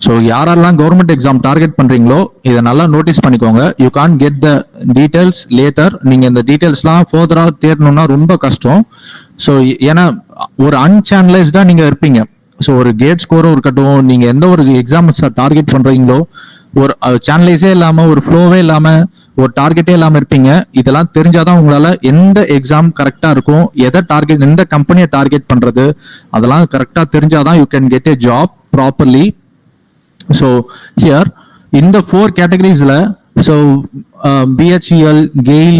So யாரெல்லாம் கவர்மெண்ட் எக்ஸாம் டார்கெட் பண்றீங்களோ இதை நல்லா நோட்டீஸ் பண்ணிக்கோங்க. You can get the details later. நீங்க இந்த டீடைல்ஸ்லாம் ஃபர்தரா தேடணும்னா ரொம்ப கஷ்டம். ஸோ ஏன்னா ஒரு அன்சேனலைஸ்டா நீங்க இருப்பீங்க. ஸோ ஒரு கேட் ஸ்கோரும் இருக்கட்டும், நீங்க எந்த ஒரு எக்ஸாம்ஸ் டார்கெட் பண்றீங்களோ ஒரு சேனலைஸே இல்லாம ஒரு ஃப்ளோவே இல்லாம ஒரு டார்கெட்டே இல்லாம இருப்பீங்க. இதெல்லாம் தெரிஞ்சாதான் உங்களால எந்த எக்ஸாம் கரெக்டா இருக்கும், எதை டார்கெட், எந்த கம்பெனியை டார்கெட் பண்றது, அதெல்லாம் கரெக்டா தெரிஞ்சாதான் you can get a job properly. So here இந்த 4 கேட்டகரிஸ்ல ஸோ BHEL, GAIL,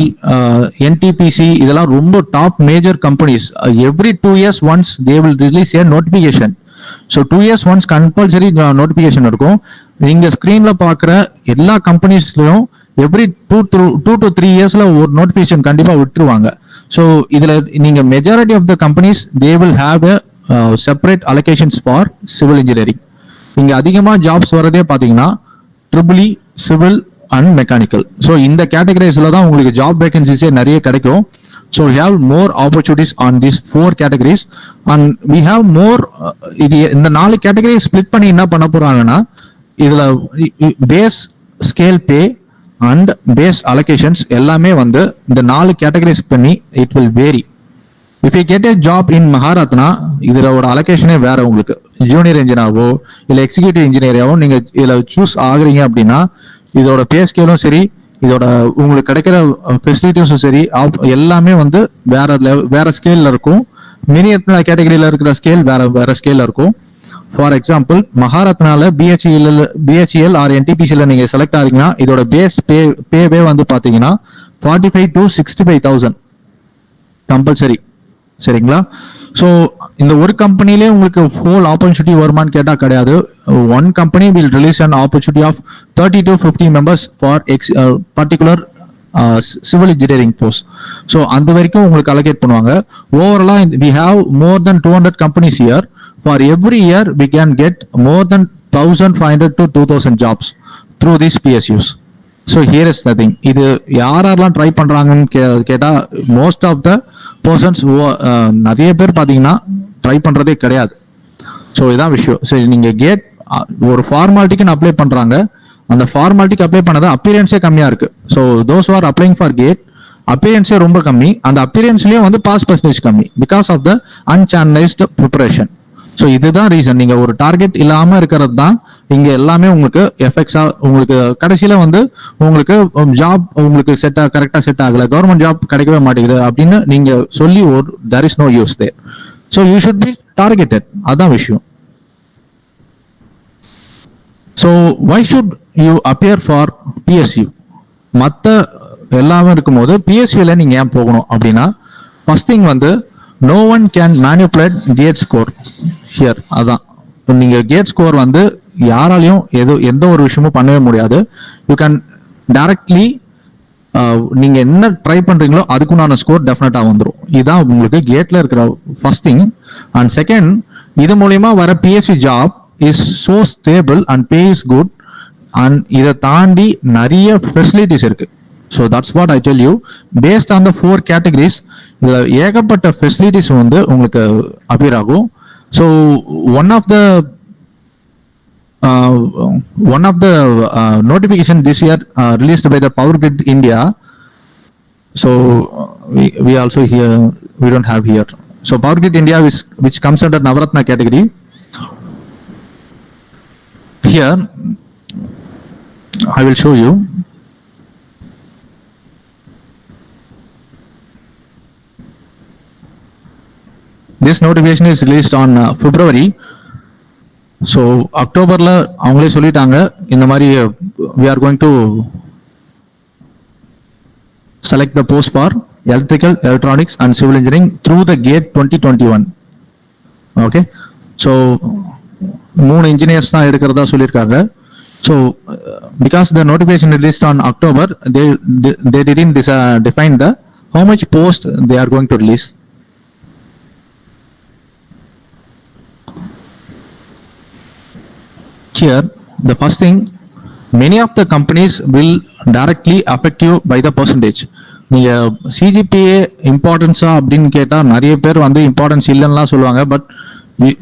NTPC இதெல்லாம் ரொம்ப top major companies. Every 2 years once they will release A notification. So 2 years once compulsory notification இருக்கும். நீங்க ஸ்கிரீன்ல பாக்குற எல்லா கம்பெனிஸ்லயும் எவ்ரி 2 to 3 yearsல ஒரு நோட்டிபிகேஷன் கண்டிப்பா விட்டுருவாங்க. ஸோ இதுல நீங்க majority of the companies they will have separate allocations for civil engineering. இங்க அதிகமா ஜாப்ஸ் வரதே பாத்தீங்கன்னா triple civil and mechanical. So இந்த கேட்டகரிஸ்ல தான் உங்களுக்கு ஜாப் வேகன்சிஸே நிறைய கிடைக்கும். So we have more opportunities on these 4 categories and we have more. இது இந்த 4 கேட்டகரி ஸ்பிளிட் பண்ணி என்ன பண்ண போறாங்கன்னா இதுல base scale pay and base allocations எல்லாமே வந்து இந்த 4 கேட்டகரிஸ் பண்ணி it will vary. If you get a job in Maharatna இதுல ஒரு அலோகேஷனே வேற. உங்களுக்கு ஜூனியர் இன்ஜினியராவோ இல்ல எக்ஸிக்யூட்டிவ் இன்ஜினியராவோ நீங்க இதுல சூஸ் ஆகுறீங்க அப்படின்னா இதோட பே ஸ்கேலும் சரி, இதோட உங்களுக்கு கிடைக்கிற ஃபெசிலிட்டிஸும் சரி, எல்லாமே வந்து வேற ஸ்கேல்ல இருக்கும். மினி ரத்னா கேட்டகரியில இருக்கிற ஸ்கேல் வேற ஸ்கேல்ல இருக்கும். ஃபார் எக்ஸாம்பிள் மகாரத்னால BHEL ஆர் NTPCல நீங்க செலக்ட் ஆறீங்கன்னா இதோட பேஸ் பேவே வந்து பாத்தீங்கன்னா 45 to 65,000 கம்பல்சரி. சரிங்களா? ஸோ இந்த ஒரு கம்பெனிலே உங்களுக்கு ஹோல் ஆப்பர்ச்சுனிட்டி வருமானு கேட்டா கிடையாது. One company will release an opportunity of 30 to 50 members for particular civil engineering post. So அந்த வரைக்கும் உங்களுக்கு அலோகேட் பண்ணுவாங்க. ஓவராலா we have more than 200 companies here. For every year we can get more than 1,500 to 2,000 jobs through these PSUs. So here is the thing. இது யாரெல்லாம் try பண்றாங்கன்னு கேட்டா most of the persons நிறைய பேர் பாத்தீங்கன்னா ட்ரை பண்றதே கிடையாது. ஸோ இதான் விஷயம். சரி, நீங்க கேட் ஒரு ஃபார்மாலிட்டிக்கு அப்ளை பண்றாங்க, அந்த ஃபார்மாலிட்டிக்கு அப்ளை பண்ணது அப்பியரன்ஸே கம்மியா இருக்கு. So those are applying for GATE அப்பியரன்ஸே ரொம்ப கம்மி. அந்த அப்பியரன்ஸ்லயும் வந்து பாஸ் பர்சன்டேஜ் கம்மி because of the unchannelised preparation. So இதுதான் ரீசன். நீங்க ஒரு டார்கெட் இல்லாம இருக்கிறது தான் இங்க எல்லாமே உங்களுக்கு எஃபெக்ட்ஸா. உங்களுக்கு கடைசியில வந்து உங்களுக்கு ஜாப் உங்களுக்கு கரெக்டா செட் ஆகல, கவர்மெண்ட் ஜாப் கிடைக்கவே மாட்டேங்குது அப்படின்னு நீங்க சொல்லி ஒரு there is no use there. So you should be targeted. அதான் விஷயம். So why should you appear for PSU? மத்த எல்லாமே இருக்கும்போது PSUல நீங்க ஏன் போகணும் அப்படின்னா ஃபர்ஸ்ட் திங் வந்து no one can manipulate gate score here. அதான் நீங்க கேட் ஸ்கோர் வந்து யாராலையும் எந்த ஒரு விஷயமும் பண்ணவே முடியாது. யூ கேன் டைரக்ட்லி நீங்க என்ன ட்ரை பண்றீங்களோ அதுக்குண்டான ஸ்கோர் டெஃபினட்டா வந்துடும். இதுதான் உங்களுக்கு கேட்ல இருக்கிற ஃபர்ஸ்ட் திங். அண்ட் செகண்ட், இது மூலியமா வர PSU job is so stable and pay is good. And இதை தாண்டி நிறைய ஃபெசிலிட்டிஸ் இருக்கு. So that's what I tell you. Based on the 4 categories இதுல ஏகப்பட்ட ஃபெசிலிட்டிஸ் வந்து உங்களுக்கு அப்பியர் ஆகும். So one of the notification this year released by the Power Grid India. So we also here we don't have here. So Power Grid India which comes under Navaratna category. Here I will show you. This notification is released on February. ஸோ அக்டோபர்ல அவங்களே சொல்லிட்டாங்க இந்த மாதிரி we are going to select the post for electrical, electronics and civil engineering through the GATE 2021. Okay, so 3 engineers தான் எடுக்கிறதா சொல்லியிருக்காங்க. So because the notification released on October, they didn't define the how much post they are going to release. Here, the first thing, many of the companies will directly affect you by the percentage. நீங்க CGPA இம்பார்ட்டன்ஸா அப்படின்னு கேட்டா நிறைய பேர் வந்து importance இல்லைன்னா சொல்லுவாங்க, but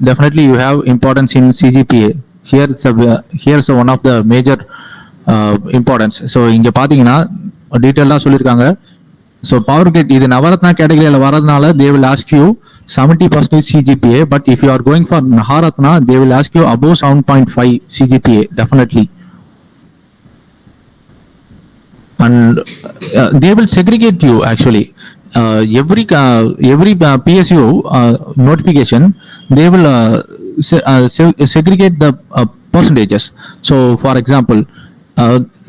definitely you have importance in CGPA. Here's one of the major importance. So இங்க பாத்தீங்கன்னா டீட்டெயிலாக சொல்லியிருக்காங்க. ஸோ பவர் கிரிட் இது நவரத்னா கேட்டகரியில் வரதுனால they will ask you 70% CGPA, but if you are going for Maharatna, they will ask you above 7.5 CGPA, definitely. And they will segregate you actually. Every PSU notification, they will segregate the percentages. So, for example,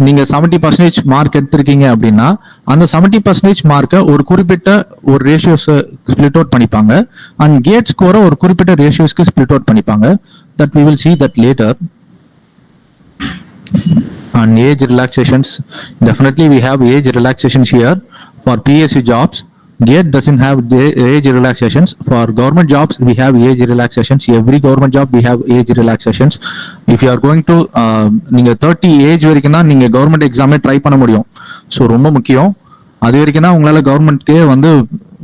நீங்க 70% mark எடுத்திருக்கீங்க அப்படின்னா அந்த 70% மார்க்கை ஒரு குறிப்பிட்ட ஒரு ratios split out பண்ணிப்பாங்க. And gate ஸ்கோரை ஒரு குறிப்பிட்ட ரேஷியோஸ்க்கு ஸ்பிளிட் அவுட் பண்ணிப்பாங்க. That we will see that later. And age relaxations, definitely we have age relaxations here for PSU jobs. Gate doesn't have age relaxations. For government jobs, we have age relaxations. Every government job, we have age relaxations. If you are going to, நீங்க 30 age வரைக்கும் தான் நீங்க government எக்ஸாமே try பண்ண முடியும். So ரொம்ப முக்கியம். அது வரைக்கும் தான் உங்களால கவர்மெண்ட்கே வந்து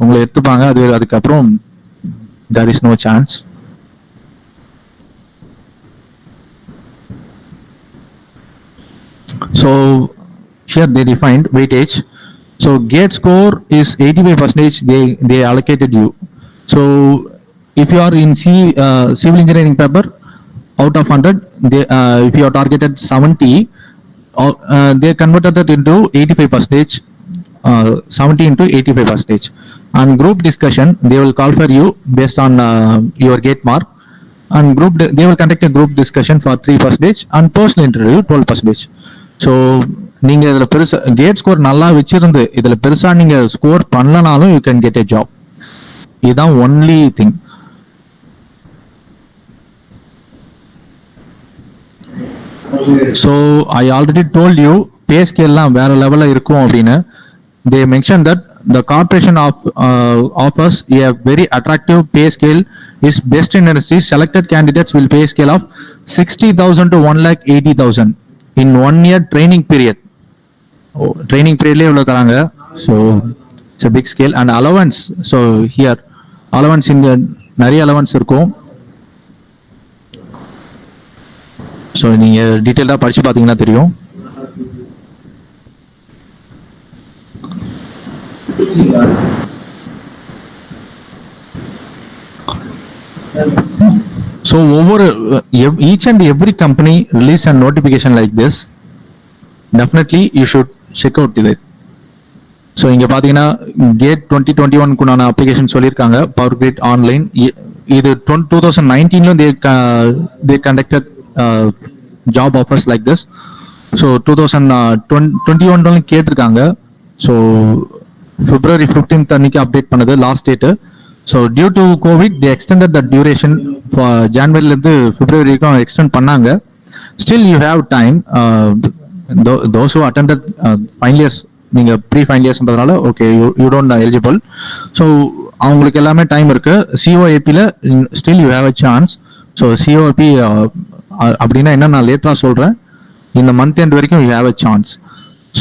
உங்களை எடுத்துப்பாங்க. அதுக்கப்புறம் there is no chance. So here they defined weightage. So gate score is 85%. They allocated you. So if you are in civil engineering paper, out of 100, if you are targeted 70, they converted that into 85%. 70 into 85%. And group discussion, they will call for you based on your gate mark. And they will conduct a group discussion for 3%. And personal interview 12%. So நீங்க இதுல பெருசா gate score நல்லா வச்சிருந்து இதுல பெருசா நீங்க score பண்ணலனாலும் you can get a job. இதுதான் only thing. So I already told you pay ஸ்கேல்லாம் வேற லெவல்ல இருக்கும் அப்படின்னு. They mention that the corporation offers a very attractive pay scale is best in industry. Selected candidates will pay scale of 60,000 to 1,80,000 in 1 year training period. Training period le evlo taranga. So it's a big scale. And allowance, so here allowance in nariya allowance irukum. So நீங்க டீடைலா படிச்சு பாத்தீங்கன்னா தெரியும். So each and every company release a notification like this. Definitely you should check out it. So இங்க பாத்தீங்கன்னா gate 2021 குனான application சொல்லிருக்காங்க. Power grid online இது 2019 they conducted job offers like this. So 2021 கேட்டிருக்காங்க. So February 15th அன்னைக்கு update பண்ணது last date. So due to COVID, they extended the duration for January இருந்து February வரைக்கும் extend பண்ணாங்க. Still you have time. Those who attended final years, நீங்க pre final இயர்ஸ்ன்றதுனால okay you don't eligible. So அவங்களுக்கு எல்லாமே time இருக்கு. சிஓஏபியில் still you have a chance. So COAP அப்படின்னா என்ன நான் லேட்டராக சொல்றேன். இந்த மந்த் எண்ட் வரைக்கும் you have a chance.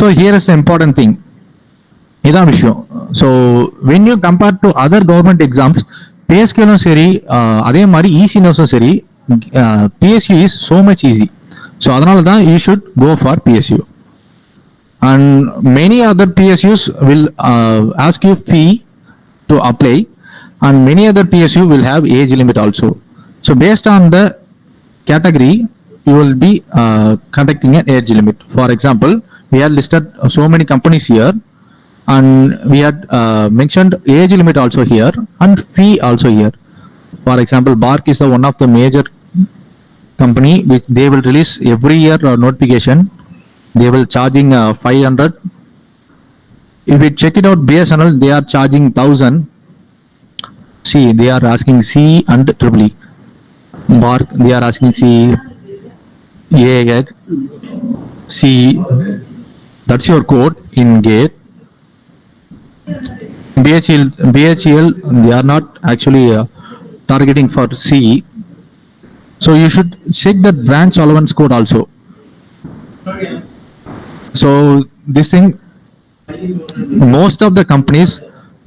So here is important thing. இதான் விஷயம். So when you compare to other government exams, பிஎஸ்கியூலும் சரி அதே மாதிரி ஈஸினஸும் சரி, PSU is so much easy. So அதனால தான் you should go for PSU. And மெனி other PSUs will ask you fee to apply, and மெனி other PSU will have age limit also. So based on the category, you will be conducting an age limit. For example, we have listed so many companies here, and we had mentioned age limit also here and fee also here. For example, BARC is one of the major company which they will release every year notification. They will charging 500. If we check it out, BSNL, they are charging 1,000. See, they are asking C and EEE. BARC, they are asking C, A, C. That's your code in GATE. BHEL, they are not actually targeting for C. So you should check that branch allowance code also. So this thing, most of the companies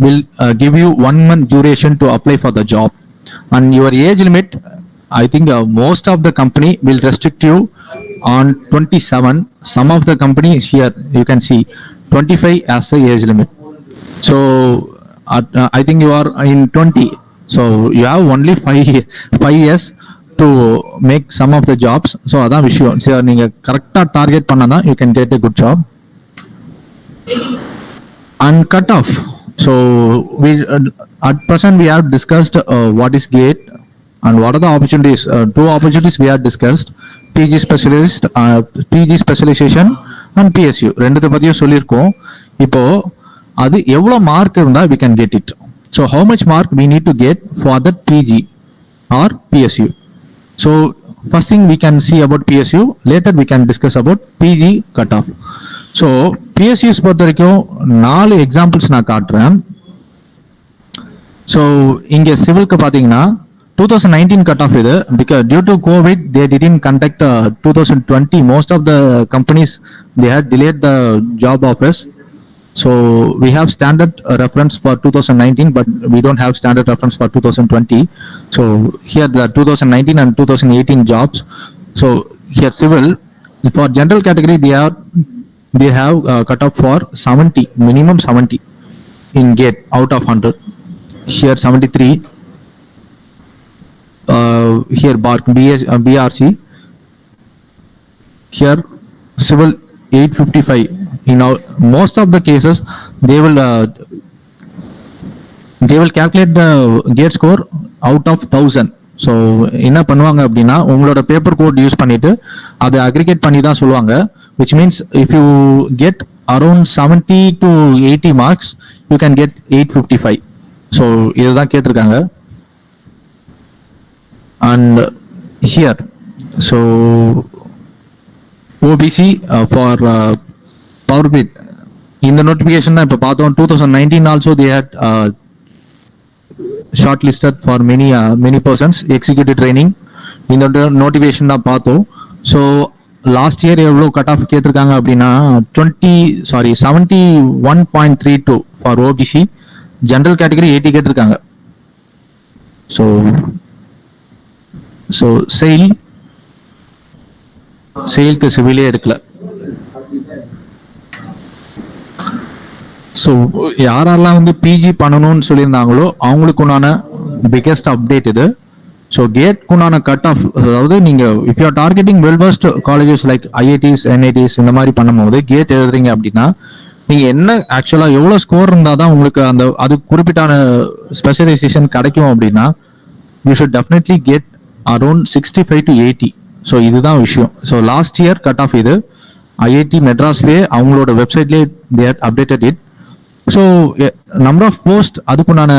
will give you 1 month duration to apply for the job, and your age limit, I think most of the company will restrict you on 27. Some of the companies here you can see 25 as the age limit. So I think you are in 20, so you have only 5 years to make some of the jobs. So அதான் விஷயம். So நீங்க கரெக்டா target பண்ணாதான் you can get a good job. And cut off. So we at present we have discussed what is GATE and what are the opportunities. Two opportunities we have discussed: PG specialist, PG specialization and PSU. ரெண்டுத்தை பத்தியும் சொல்லியிருக்கோம். இப்போ அது எவ்வளவு mark இருந்தா we can get it. So how much mark we need to get for that PG or PSU? So first thing we can see about PSU. Later we can discuss about PG cutoff. So PSUs பொறுத்த வரைக்கும் 4 examples நான் காட்டுறேன். So இங்கே சிவிலுக்கு பார்த்தீங்கன்னா 2019 cut off இது. Because due to COVID they didn't conduct 2020. Most of the companies they had delayed the job offers. So we have standard reference for 2019, but we don't have standard reference for 2020. So here the 2019 and 2018 jobs. So here civil, for general category they have cut off for 70, minimum 70 in GATE out of 100. Here 73. Here BRC. Here civil 855. In most of the cases they will calculate the GATE score out of 1000. So என்ன பண்ணுவாங்க அப்படின்னா உங்களோட paper code use பண்ணிட்டு அதை aggregate பண்ணி தான் சொல்லுவாங்க. Which means if you get around 70 to 80 marks you can get 855. So இதுதான் கேட்டிருக்காங்க. And here so OBC for power bit இந்த நோட்டிஃபிகேஷன் தான் இப்போ பார்த்தோம். 2019 also they had shortlisted for many persons executive training. இந்த நோட்டிஃபிகேஷன் தான் பார்த்தோம். ஸோ லாஸ்ட் இயர் எவ்வளோ கட் ஆஃப் கேட்டிருக்காங்க அப்படின்னா 71.32 ஃபார் ஓபிசி. ஜென்ரல் கேட்டகரி 80 கேட்டிருக்காங்க. ஸோ செயலுக்கு சிவிலே எடுக்கல. ஸோ யாரெல்லாம் வந்து பிஜி பண்ணணும்னு சொல்லியிருந்தாங்களோ அவங்களுக்கு உண்டான பிக்கெஸ்ட் அப்டேட் இது. ஸோ கேட்க்கு உண்டான கட் ஆஃப், அதாவது நீங்க if you are targeting well best colleges like IITs NITs இந்த மாதிரி பண்ணும்போது கேட் எழுதுறீங்க அப்படின்னா நீங்க என்ன ஆக்சுவலா எவ்வளவு ஸ்கோர் இருந்தால் தான் உங்களுக்கு அந்த அது குறிப்பிட்டான ஸ்பெஷலைசேஷன் கிடைக்கும் அப்படின்னா you should definitely get around 65 to 80. So இதுதான் விஷயம். So last year cut off இது ஐஐடி மெட்ராஸ்லேயே அவங்களோட வெப்சைட்லேயே they had updated it. So number of post அதுக்குண்டான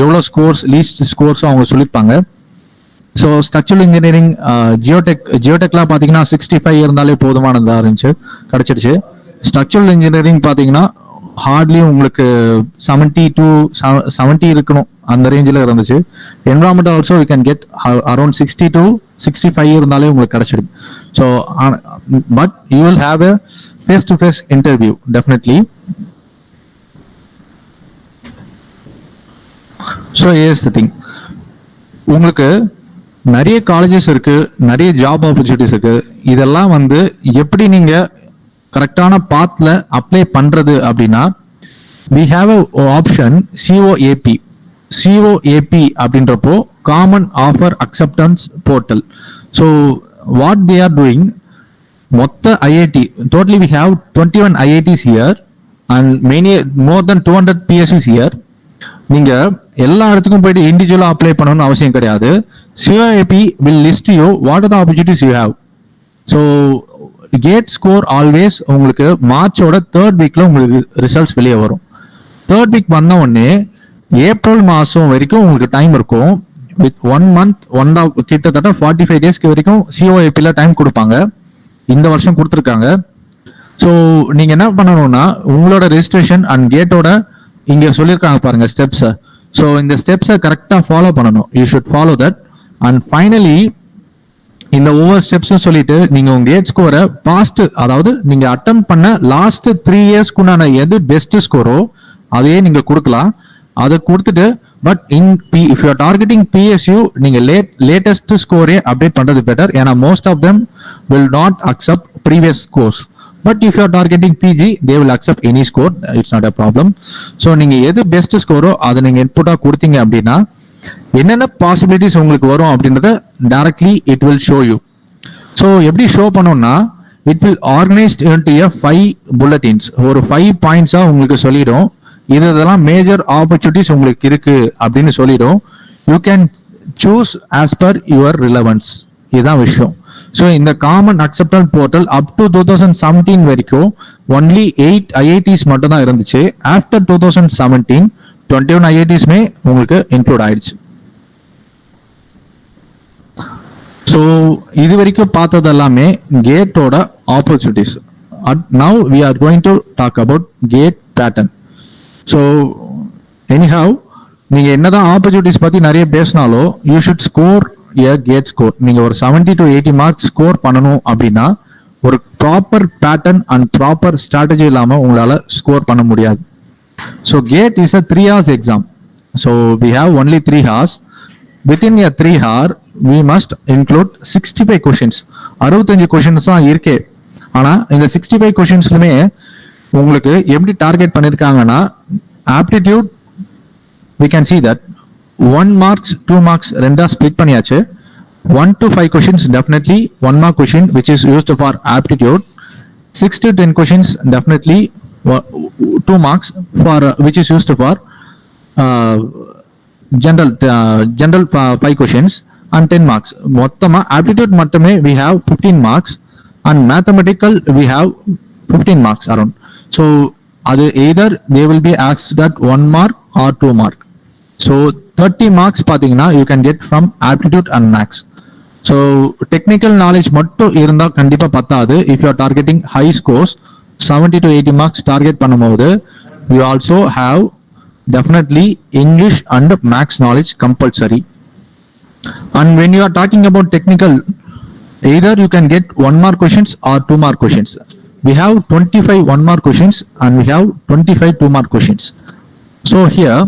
எவ்வளோ ஸ்கோர்ஸ் லீஸ்ட் ஸ்கோர்ஸும் அவங்க சொல்லியிருப்பாங்க. ஸோ ஸ்ட்ரக்சரல் இன்ஜினியரிங் ஜியோடெக்லாம் பார்த்தீங்கன்னா 65 இருந்தாலே போதுமானதாக இருந்துச்சு, கிடைச்சிருச்சு. ஸ்ட்ரக்சரல் இன்ஜினியரிங் பார்த்தீங்கன்னா ஹார்ட்லி உங்களுக்கு 70 to 70 இருக்கணும், அந்த ரேஞ்சில் இருந்துச்சு. Environment also we can get around 60 to 65 இருந்தாலே உங்களுக்கு கிடைச்சிடும். So but you will have a face-to-face interview definitely. So here's the thing, உங்களுக்கு நிறைய காலேஜஸ் இருக்கு, நிறைய ஜாப் ஆப்பர்ச்சுனிட்டிஸ் இருக்கு. இதெல்லாம் வந்து எப்படி நீங்க கரெக்டான பாத்ல அப்ளை பண்றது அப்படின்னா we have a option COAP. COAP அப்படின்றப்போ common offer acceptance portal. So what they are doing, மொத்த IIT totally we have 21 IITs here and more than 200 PSUs here. நீங்க எல்லா இடத்துக்கும் போயிட்டு இண்டிவிஜுவலா அப்ளை பண்ணணும்னு அவசியம் கிடையாது. COAP will list you what are the opportunities you have. So GATE score always உங்களுக்கு மார்ச்சோட 3rd வீக்ல உங்களுக்கு ரிசல்ட்ஸ் வெளியே வரும். 3rd வீக் வந்த உடனே ஏப்ரல் மாசம் வரைக்கும் உங்களுக்கு டைம் இருக்கும். வித் 1 month கிட்டத்தட்ட 45 டேஸ்க்கு வரைக்கும் COAPல டைம் கொடுப்பாங்க. இந்த வருஷம் கொடுத்துருக்காங்க. ஸோ நீங்க என்ன பண்ணணும்னா உங்களோட ரெஜிஸ்ட்ரேஷன் அண்ட் கேட்டோட இங்க சொல்லியிருக்காங்க பாருங்க ஸ்டெப்ஸ். ஸோ இந்த ஸ்டெப்ஸை கரெக்டாக ஃபாலோ பண்ணணும். You should follow that. And finally இந்த ஒவ்வொரு ஸ்டெப்ஸும் சொல்லிட்டு நீங்க உங்க கேட் ஸ்கோரை பாஸ்ட், அதாவது நீங்க அட்டம் பண்ண லாஸ்ட் 3 இயர்ஸ்க்குண்டான எது பெஸ்ட் ஸ்கோரோ அதையே நீங்க கொடுக்கலாம். அதை கொடுத்துட்டு but if you are targeting PSU நீங்க லேட்டஸ்ட் ஸ்கோரே அப்டேட் பண்றது பெட்டர். ஏன்னா most of them will not accept previous scores. But if you are targeting PG they will accept any score, it's not a problem. So நீங்க எது best ஸ்கோரோ அதை நீங்க இன்புட்டா கொடுத்தீங்க அப்படின்னா என்னென்ன பாசிபிலிட்டிஸ் உங்களுக்கு வரும் அப்படின்றத directly it will show you. So எப்படி ஷோ பண்ணோம்னா it will organised into a 5 bulletins, ஒரு 5 பாயிண்ட்ஸா உங்களுக்கு சொல்லிடும். இதெல்லாம் மேஜர் ஆப்பர்ச்சுனிட்டிஸ் உங்களுக்கு இருக்கு அப்படின்னு சொல்லிடும். You can choose as per your relevance. இதுதான் விஷயம். ஸோ இந்த காமன் அக்செப்டல் போர்ட்டல் அப் டு 2017 வரைக்கும் ஒன்லி 8 IITs மட்டும் தான் இருந்துச்சு. ஆஃப்டர் 2017 21 IITsமே உங்களுக்கு இன்க்ளூட் ஆயிடுச்சு. ஸோ இது வரைக்கும் பார்த்தது எல்லாமே கேட்டோட opportunities. Now we are going to talk about GATE pattern. So anyhow நீங்க என்னதான் ஆப்பர்ச்சுனிட்டிஸ் பத்தி நிறைய பேசினாலும் you should score a GATE score. நீங்க ஒரு 70 to 80 மார்க்ஸ் ஸ்கோர் பண்ணணும் அப்படின்னா ஒரு proper pattern and proper strategy இல்லாம உங்களால ஸ்கோர் பண்ண முடியாது. So GATE is a 3 hours exam. So we have only 3 hours. Within a 3 hour, we must include 65 questions. 65 questions தான் இருக்கே. ஆனா இந்த 65 questionsலுமே உங்களுக்கு எப்படி டார்கெட் பண்ணிருக்காங்கன்னா aptitude we can see that 1 marks 2 marks ரெண்டா ஸ்ப்ளிட் பண்ணியாச்சு. 1 to 5 questions definitely 1 mark question which is used for aptitude. 6 to 10 questions definitely 2 marks for which is used for general 5 questions and 10 marks. மொத்தமா aptitude மட்டுமே we have 15 marks and mathematical we have 15 marks around. So அது either they will be asked at 1 mark or 2 mark. So 30 marks பாத்தீங்கன்னா you can get from aptitude and maths. So technical knowledge மட்டும் இருந்தா கண்டிப்பா பத்தாது. If you are targeting high scores 70 to 80 marks target பண்ணும்போது you also have definitely English and maths knowledge compulsory. And when you are talking about technical, either you can get 1 mark questions or 2 mark questions. We have 25 1 mark questions and we have 25 2 mark questions. So here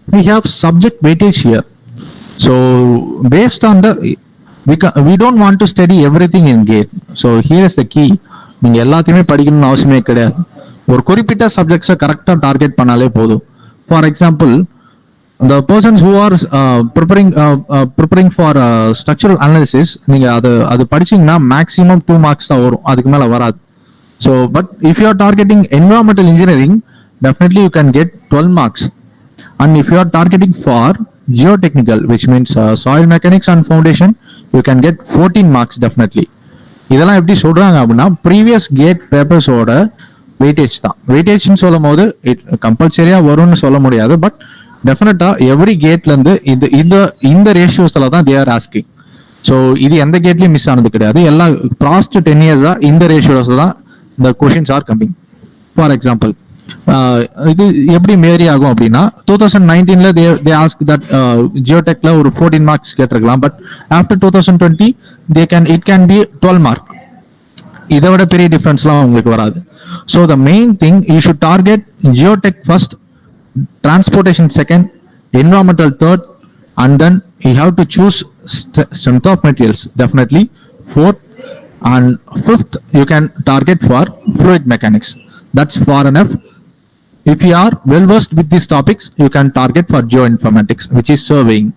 we have subject weightage here. So based on the we don't want to study everything in GATE. So here is the key. நீங்க எல்லாத்தையுமே படிக்கணும்னு அவசியமே கிடையாது. ஒரு குறிப்பிட்ட சப்ஜெக்ட்ஸை கரெக்டா target பண்ணாலே போதும். For example the persons who are preparing for structural analysis நீங்க அது படிச்சீங்கன்னா மேக்ஸிமம் 2 marks தான் வரும், அதுக்கு மேல வராது. So but if you are targeting environmental engineering definitely you can get 12 marks. And if you are targeting for geotechnical which means soil mechanics and foundation you can get 14 marks definitely. இதெல்லாம் எப்படி சொல்றாங்க அப்படின்னா previous gate பேப்பர்ஸோட weightage தான். வெயிட்டேஜ்னு சொல்லும் போது கம்பல்சரியா வரும்னு சொல்ல முடியாது. பட் டெஃபினட்டா எவ்ரி கேட்ல இருந்து இந்த ரேஷியோஸ்ல தான் தே ஆர் ஆஸ்கிங். ஸோ இது எந்த கேட்லயும் மிஸ் ஆனது கிடையாது. எல்லா லாஸ்ட் 10 இயர்ஸா இந்த ரேஷியோஸ் தான் இந்த questions are coming. For example இது எப்படி மேரி ஆகும் அப்படின்னா 2019ல they ask that ஜியோடெக்ல ஒரு 14 மார்க்ஸ் கேட்டிருக்கலாம். But after 2020 it can be 12 mark. இதை விட பெரிய டிஃபரன்ஸ்லாம் உங்களுக்கு வராது. So the main thing you should target geotech first, transportation second, environmental third, and then you have to choose strength of materials definitely fourth, and fifth you can target for fluid mechanics. That's far enough. If you are well versed with these topics you can target for geoinformatics which is surveying.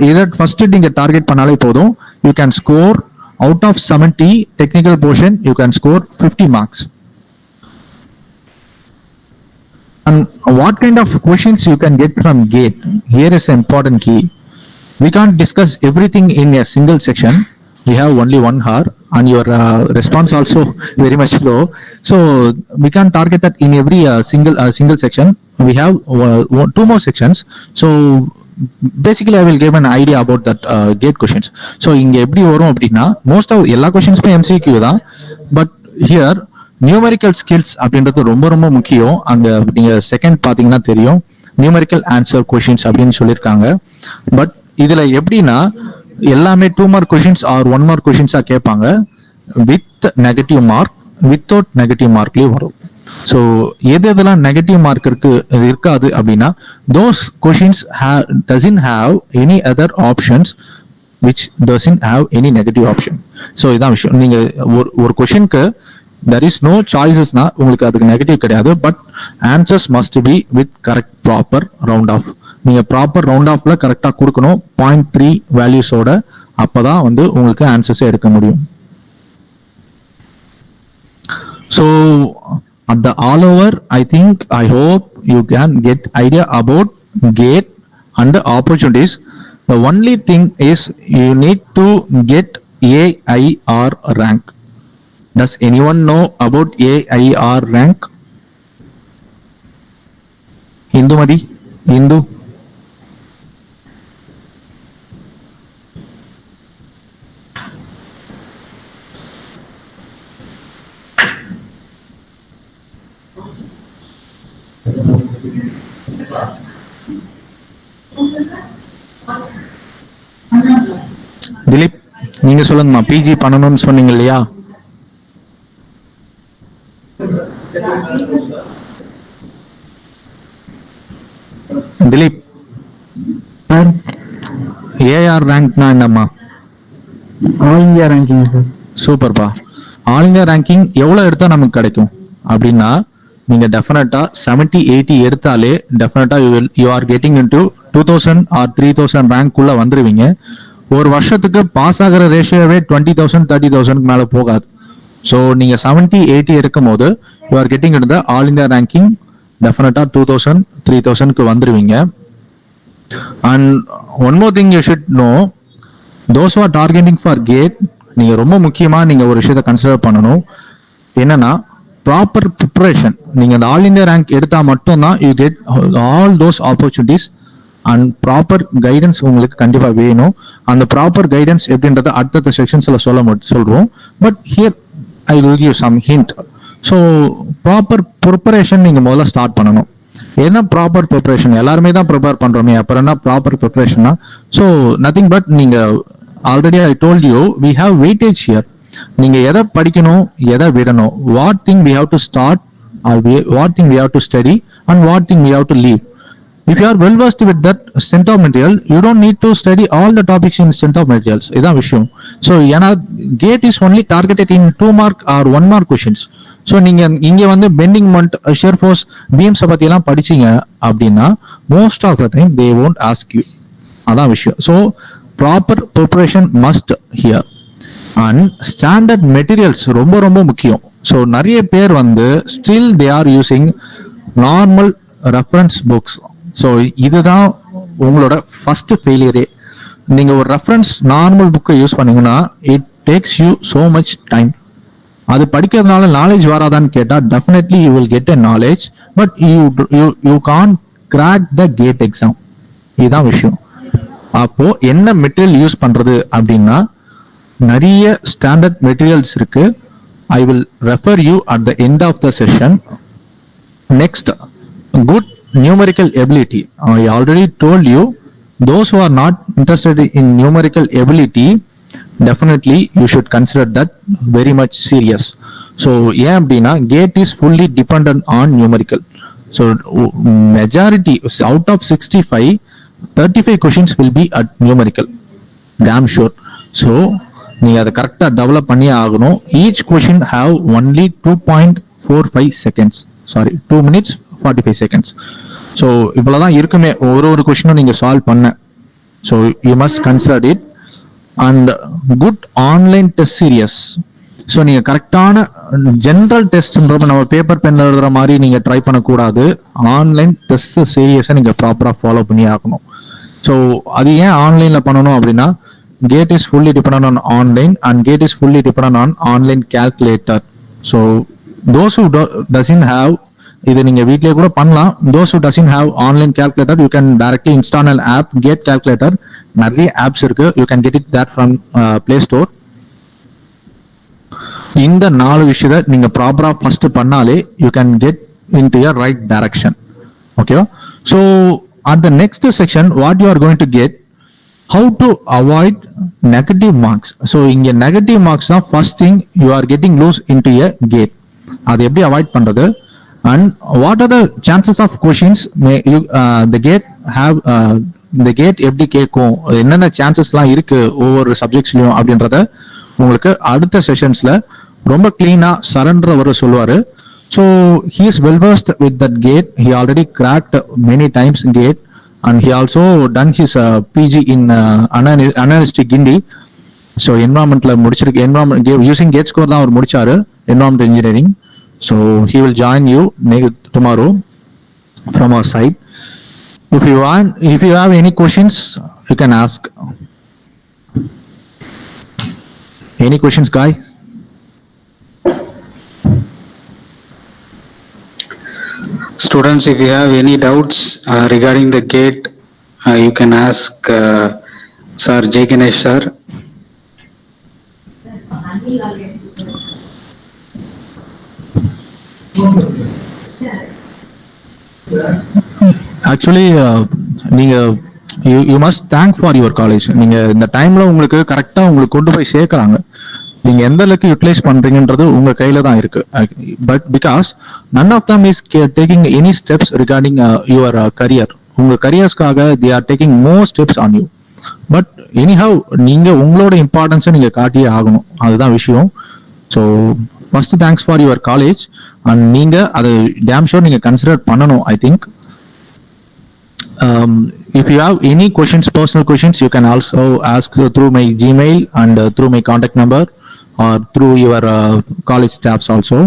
either first நீங்க target பண்ணாலே போதும். you can score out of 70 technical portion you can score 50 marks. And what kind of questions you can get from GATE? Here is an important key. We can't discuss everything in a single section. We have only 1 hour and your response also very much low. So we can't target that in every single section. We have 2 more sections. So basically I will give an idea about that GATE questions. So இங்க எப்படி வரும் அப்படின்னா most of எல்லா questionsமே MCQ தான். But here numerical skills அப்படின்றது ரொம்ப ரொம்ப முக்கியம். அங்க நீங்க செகண்ட் பாத்தீங்கன்னா தெரியும் நியூமெரிக்கல் ஆன்சர் கொஷின்ஸ் அப்படின்னு சொல்லியிருக்காங்க. பட் இதுல எப்படின்னா எல்லாமே 2 மார்க் கொஷின்ஸ் ஆர் 1 மார்க் கொஷின்ஸா கேட்பாங்க. With negative mark, without negative மார்க்லயும் வரும். ஸோ எதெல்லாம் நெகட்டிவ் மார்க் இருக்காது அப்படின்னா those questions doesn't have any other options which doesn't have any negative option. So இதான் விஷயம். நீங்க ஒரு கொஷினுக்கு there is no choicesனா உங்களுக்கு அதுக்கு நெகட்டிவ் கிடையாது. But answers must be with correct proper round off. நீங்க ப்ராப்பர் ரவுண்ட் ஆஃப்ல கரெக்டா கொடுக்கணும் 0.3 வேல்யூஸோட. அப்பதான் வந்து உங்களுக்கு ஆன்சர்ஸ் எடுக்க முடியும். So at the all over, I hope you can get idea about GATE and the opportunities. The only thing is you need to get AIR rank. Does anyone know about AIR rank? Indumadi? Indu? Dilip நீங்க சொல்லுங்கம்மா. PG பண்ணணும்னு சொன்னீங்க இல்லையா? Dilip sir AR ரேங்க்னா என்னம்மா? All India ranking sir. சூப்பர்ப்பா. All India ranking எவ்வளவு எடுத்தா நமக்கு கிடைக்கும் அப்படின்னா நீங்க டெஃபினட்டா 70-80 எடுத்தாலே டெஃபினட்டா you are getting into 2000 or 3000 rank உள்ள வந்துருவீங்க. ஒரு வருஷத்துக்கு பாஸ் ஆகிற ரேஷியோவே 20,000 30,000 மேல போகாது. ஸோ நீங்க 70-80 இருக்கும் போது you are getting into all India ranking டெஃபினட்டா 2000 3000க்கு வந்துருவீங்க. And one more thing you should know, those are targeting for GATE. நீங்க ரொம்ப முக்கியமா நீங்க ஒரு விஷயத்த கன்சிடர் பண்ணணும். என்னன்னா ப்ராப்பர் ப்ரிப்பரேஷன். நீங்க அந்த ஆல் இந்தியா ரேங்க் எடுத்தா மட்டும்தான் you get all those opportunities. And proper guidance உங்களுக்கு கண்டிப்பா வேணும். அந்த ப்ராப்பர் கைடன்ஸ் எப்படின்றத அடுத்த செக்ஷன்ஸ்ல சொல்றோம். But here I will give some hint. So proper preparation நீங்க முதல்ல ஸ்டார்ட் பண்ணணும். என்ன ப்ராப்பர் ப்ரிப்பரேஷன்? எல்லாருமே தான் ப்ரிப்பேர் பண்றோமே, அப்புறம் என்ன ப்ராப்பர் ப்ரிப்பரேஷன்னா? ஸோ நத்திங் பட் நீங்க already I told you we have weightage here. நீங்க எதை படிக்கணும், எதை விடணும், what thing we have to start, what thing we have to study and what thing we have to leave. If you are well versed with that strength of material, you don't need to study all the topics in strength of materials. இதான் விஷயம். So ஏன்னா GATE is only targeted in 2 mark or 1 mark questions. So நீங்க இங்க வந்து bending moment, shear force, beams பத்தி எல்லாம் படிச்சீங்க அப்படின்னா most of the time they won't ask you. அதான் விஷயம். So proper preparation must here. And standard materials ரொம்ப ரொம்ப முக்கியம். So நிறைய பேர் வந்து still they are using normal reference books. So இதுதான் உங்களோட ஃபர்ஸ்ட் ஃபெயிலியரே. நீங்க ஒரு ரெஃபரன்ஸ் நார்மல் புக்கை யூஸ் பண்ணீங்கன்னா it takes you so much time. அது படிக்கிறதுனால நாலேஜ் வராதான்னு கேட்டா definitely you will get a knowledge. But you can't crack the GATE exam. இதுதான் விஷயம். அப்போ என்ன மெட்டீரியல் யூஸ் பண்றது அப்படின்னா நிறைய ஸ்டாண்டர்ட் மெட்டீரியல்ஸ் இருக்கு. I will refer you at the end of the session. Next, good numerical ability. I already told you, those who are not interested in numerical ability, definitely you should consider that very much serious. So ஏன் அப்படின்னா GATE is fully dependent on numerical. So majority out of 65, 35 questions will be at numerical. Damn sure. So நீங்க அதை கரெக்டா develop பண்ணி ஆகணும். Each question have only 2.45 seconds. Sorry, 2 minutes 45 seconds. So இவ்வளோதான் இருக்குமே ஒரு கொஸ்டினும் நீங்கள் சால்வ் பண்ண. So you must consider it. And good online test serious. So நீங்கள் கரெக்டான ஜென்ரல் டெஸ்ட்ன்றப்ப நம்ம பேப்பர் பென்ல எழுதுற மாதிரி நீங்கள் ட்ரை பண்ணக்கூடாது. ஆன்லைன் டெஸ்ட் சீரியஸாக நீங்கள் ப்ராப்பராக ஃபாலோ பண்ணி ஆகணும். ஸோ அது ஏன் ஆன்லைனில் பண்ணணும் அப்படின்னா GATE is fully dependent on online and GATE is fully dependent on online calculator. So those who doesn't have, இது நீங்க வீட்லயே கூட பண்ணலாம். those who doesn't have online calculator, you can directly install an app, GATE calculator. நிறைய apps இருக்கு. you can get it that from Play Store. இந்த 4 விஷயத்தை நீங்க ப்ராப்பரா ஃபர்ஸ்ட் பண்ணாலே you can get into your right direction. Okay, so at the next section what you are going to get, how to avoid negative marks. So இங்க negative marks தான் first thing you are getting loose into a gate. அதை எப்படி avoid பண்றது, and what are the chances of questions may you the gate have இந்த gate எப்படி கேட்கும், என்னென்ன சான்சஸ்லாம் இருக்கு ஒவ்வொரு சப்ஜெக்ட்ஸ்லயும் அப்படின்றத உங்களுக்கு அடுத்த செஷன்ஸ்ல ரொம்ப கிளீனா சரண்டர் அவர் சொல்லுவாரு. So he is well versed with that GATE. He already cracked many times GATE and he also done his PG in analytic Gindi. So environmentல முடிச்சிருக்கு, environment using gate score தான் அவர் முடிச்சாரு, environmental engineering. So he will join you tomorrow from our side. If you have any questions, you can ask. Any questions, guy? Students, if you have any doubts regarding the gate, you can ask Sir J. Ganesh sir. Actually, நீங்க you must thank for your college. நீங்க இந்த டைம்ல உங்களுக்கு கரெக்டா உங்களுக்கு கொண்டு போய் சேர்க்கறாங்க. நீங்க எந்த அளவுக்கு யூட்டிலைஸ் பண்றீங்கன்றது உங்க கையில தான் இருக்கு. But because none of them is taking any steps regarding your career. உங்க கரியர்ஸ்க்காக they are taking more steps on you. But anyhow நீங்க உங்களோட இம்பார்ட்டன்ஸை நீங்க காட்டியே ஆகணும், அதுதான் விஷயம். So first thanks for your college, and நீங்க அதை டேம் ஷோர் நீங்க கன்சிடர் பண்ணணும். I think if you have any questions, personal questions, you can also ask through my Gmail and through my contact number or through your college staffs also.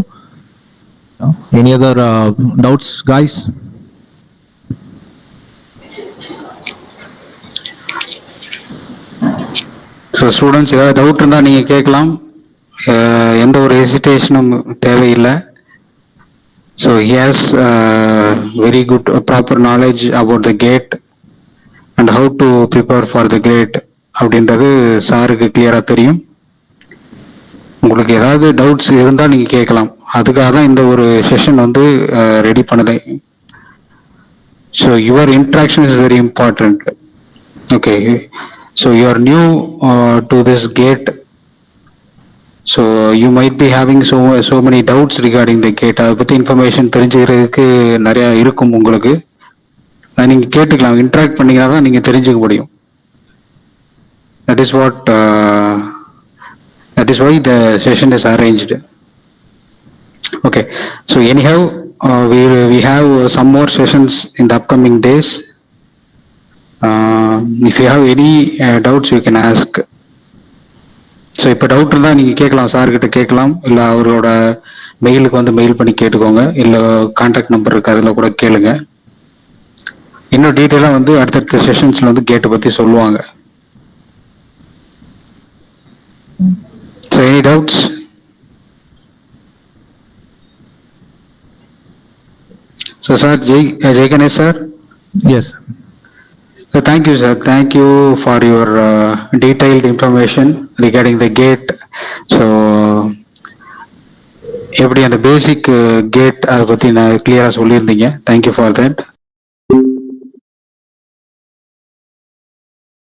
Any other doubts, guys? So students ஏதாவது doubt இருந்தால் நீங்கள் கேட்கலாம், எந்த ஒரு ஹெசிடேஷனும் தேவையில்லை. So he has very good proper knowledge about the gate and how to prepare for the gate அப்படின்றது சாருக்கு கிளியராக தெரியும். உங்களுக்கு ஏதாவது டவுட்ஸ் இருந்தால் நீங்கள் கேட்கலாம், அதுக்காக தான் இந்த ஒரு செஷன் வந்து ரெடி பண்ணது. So your interaction is very important. Okay, so you are new to this GATE. So you might be having so many doubts regarding the gate. அதை பற்றி இன்ஃபர்மேஷன் தெரிஞ்சுக்கிறதுக்கு நிறையா இருக்கும் உங்களுக்கு. அதை நீங்கள் கேட்டுக்கலாம், இன்ட்ராக்ட் பண்ணிங்கன்னா தான் நீங்கள் தெரிஞ்சுக்க முடியும். That is why the session is arranged. Okay, so anyhow we have some more sessions in the upcoming days. If you have any doubts, you can ask. So இப்போ டவுட் இருந்தால் நீங்கள் கேட்கலாம், சார்கிட்ட கேட்கலாம், இல்லை அவரோட மெயிலுக்கு வந்து மெயில் பண்ணி கேட்டுக்கோங்க, இல்லை கான்டாக்ட் நம்பர் இருக்குது அதில் கூட கேளுங்க. இன்னும் டீட்டெயிலாக வந்து அடுத்தடுத்த செஷன்ஸில் வந்து கேட்டை பற்றி சொல்லுவாங்க. So any doubts? So sir Jai Ganesh sir. Yes. So thank you sir, thank you for your detailed information regarding the gate. So எப்படி அந்த பேசிக் கேட் அதை பற்றி நான் கிளியராக சொல்லியிருந்தீங்க. Thank you for that.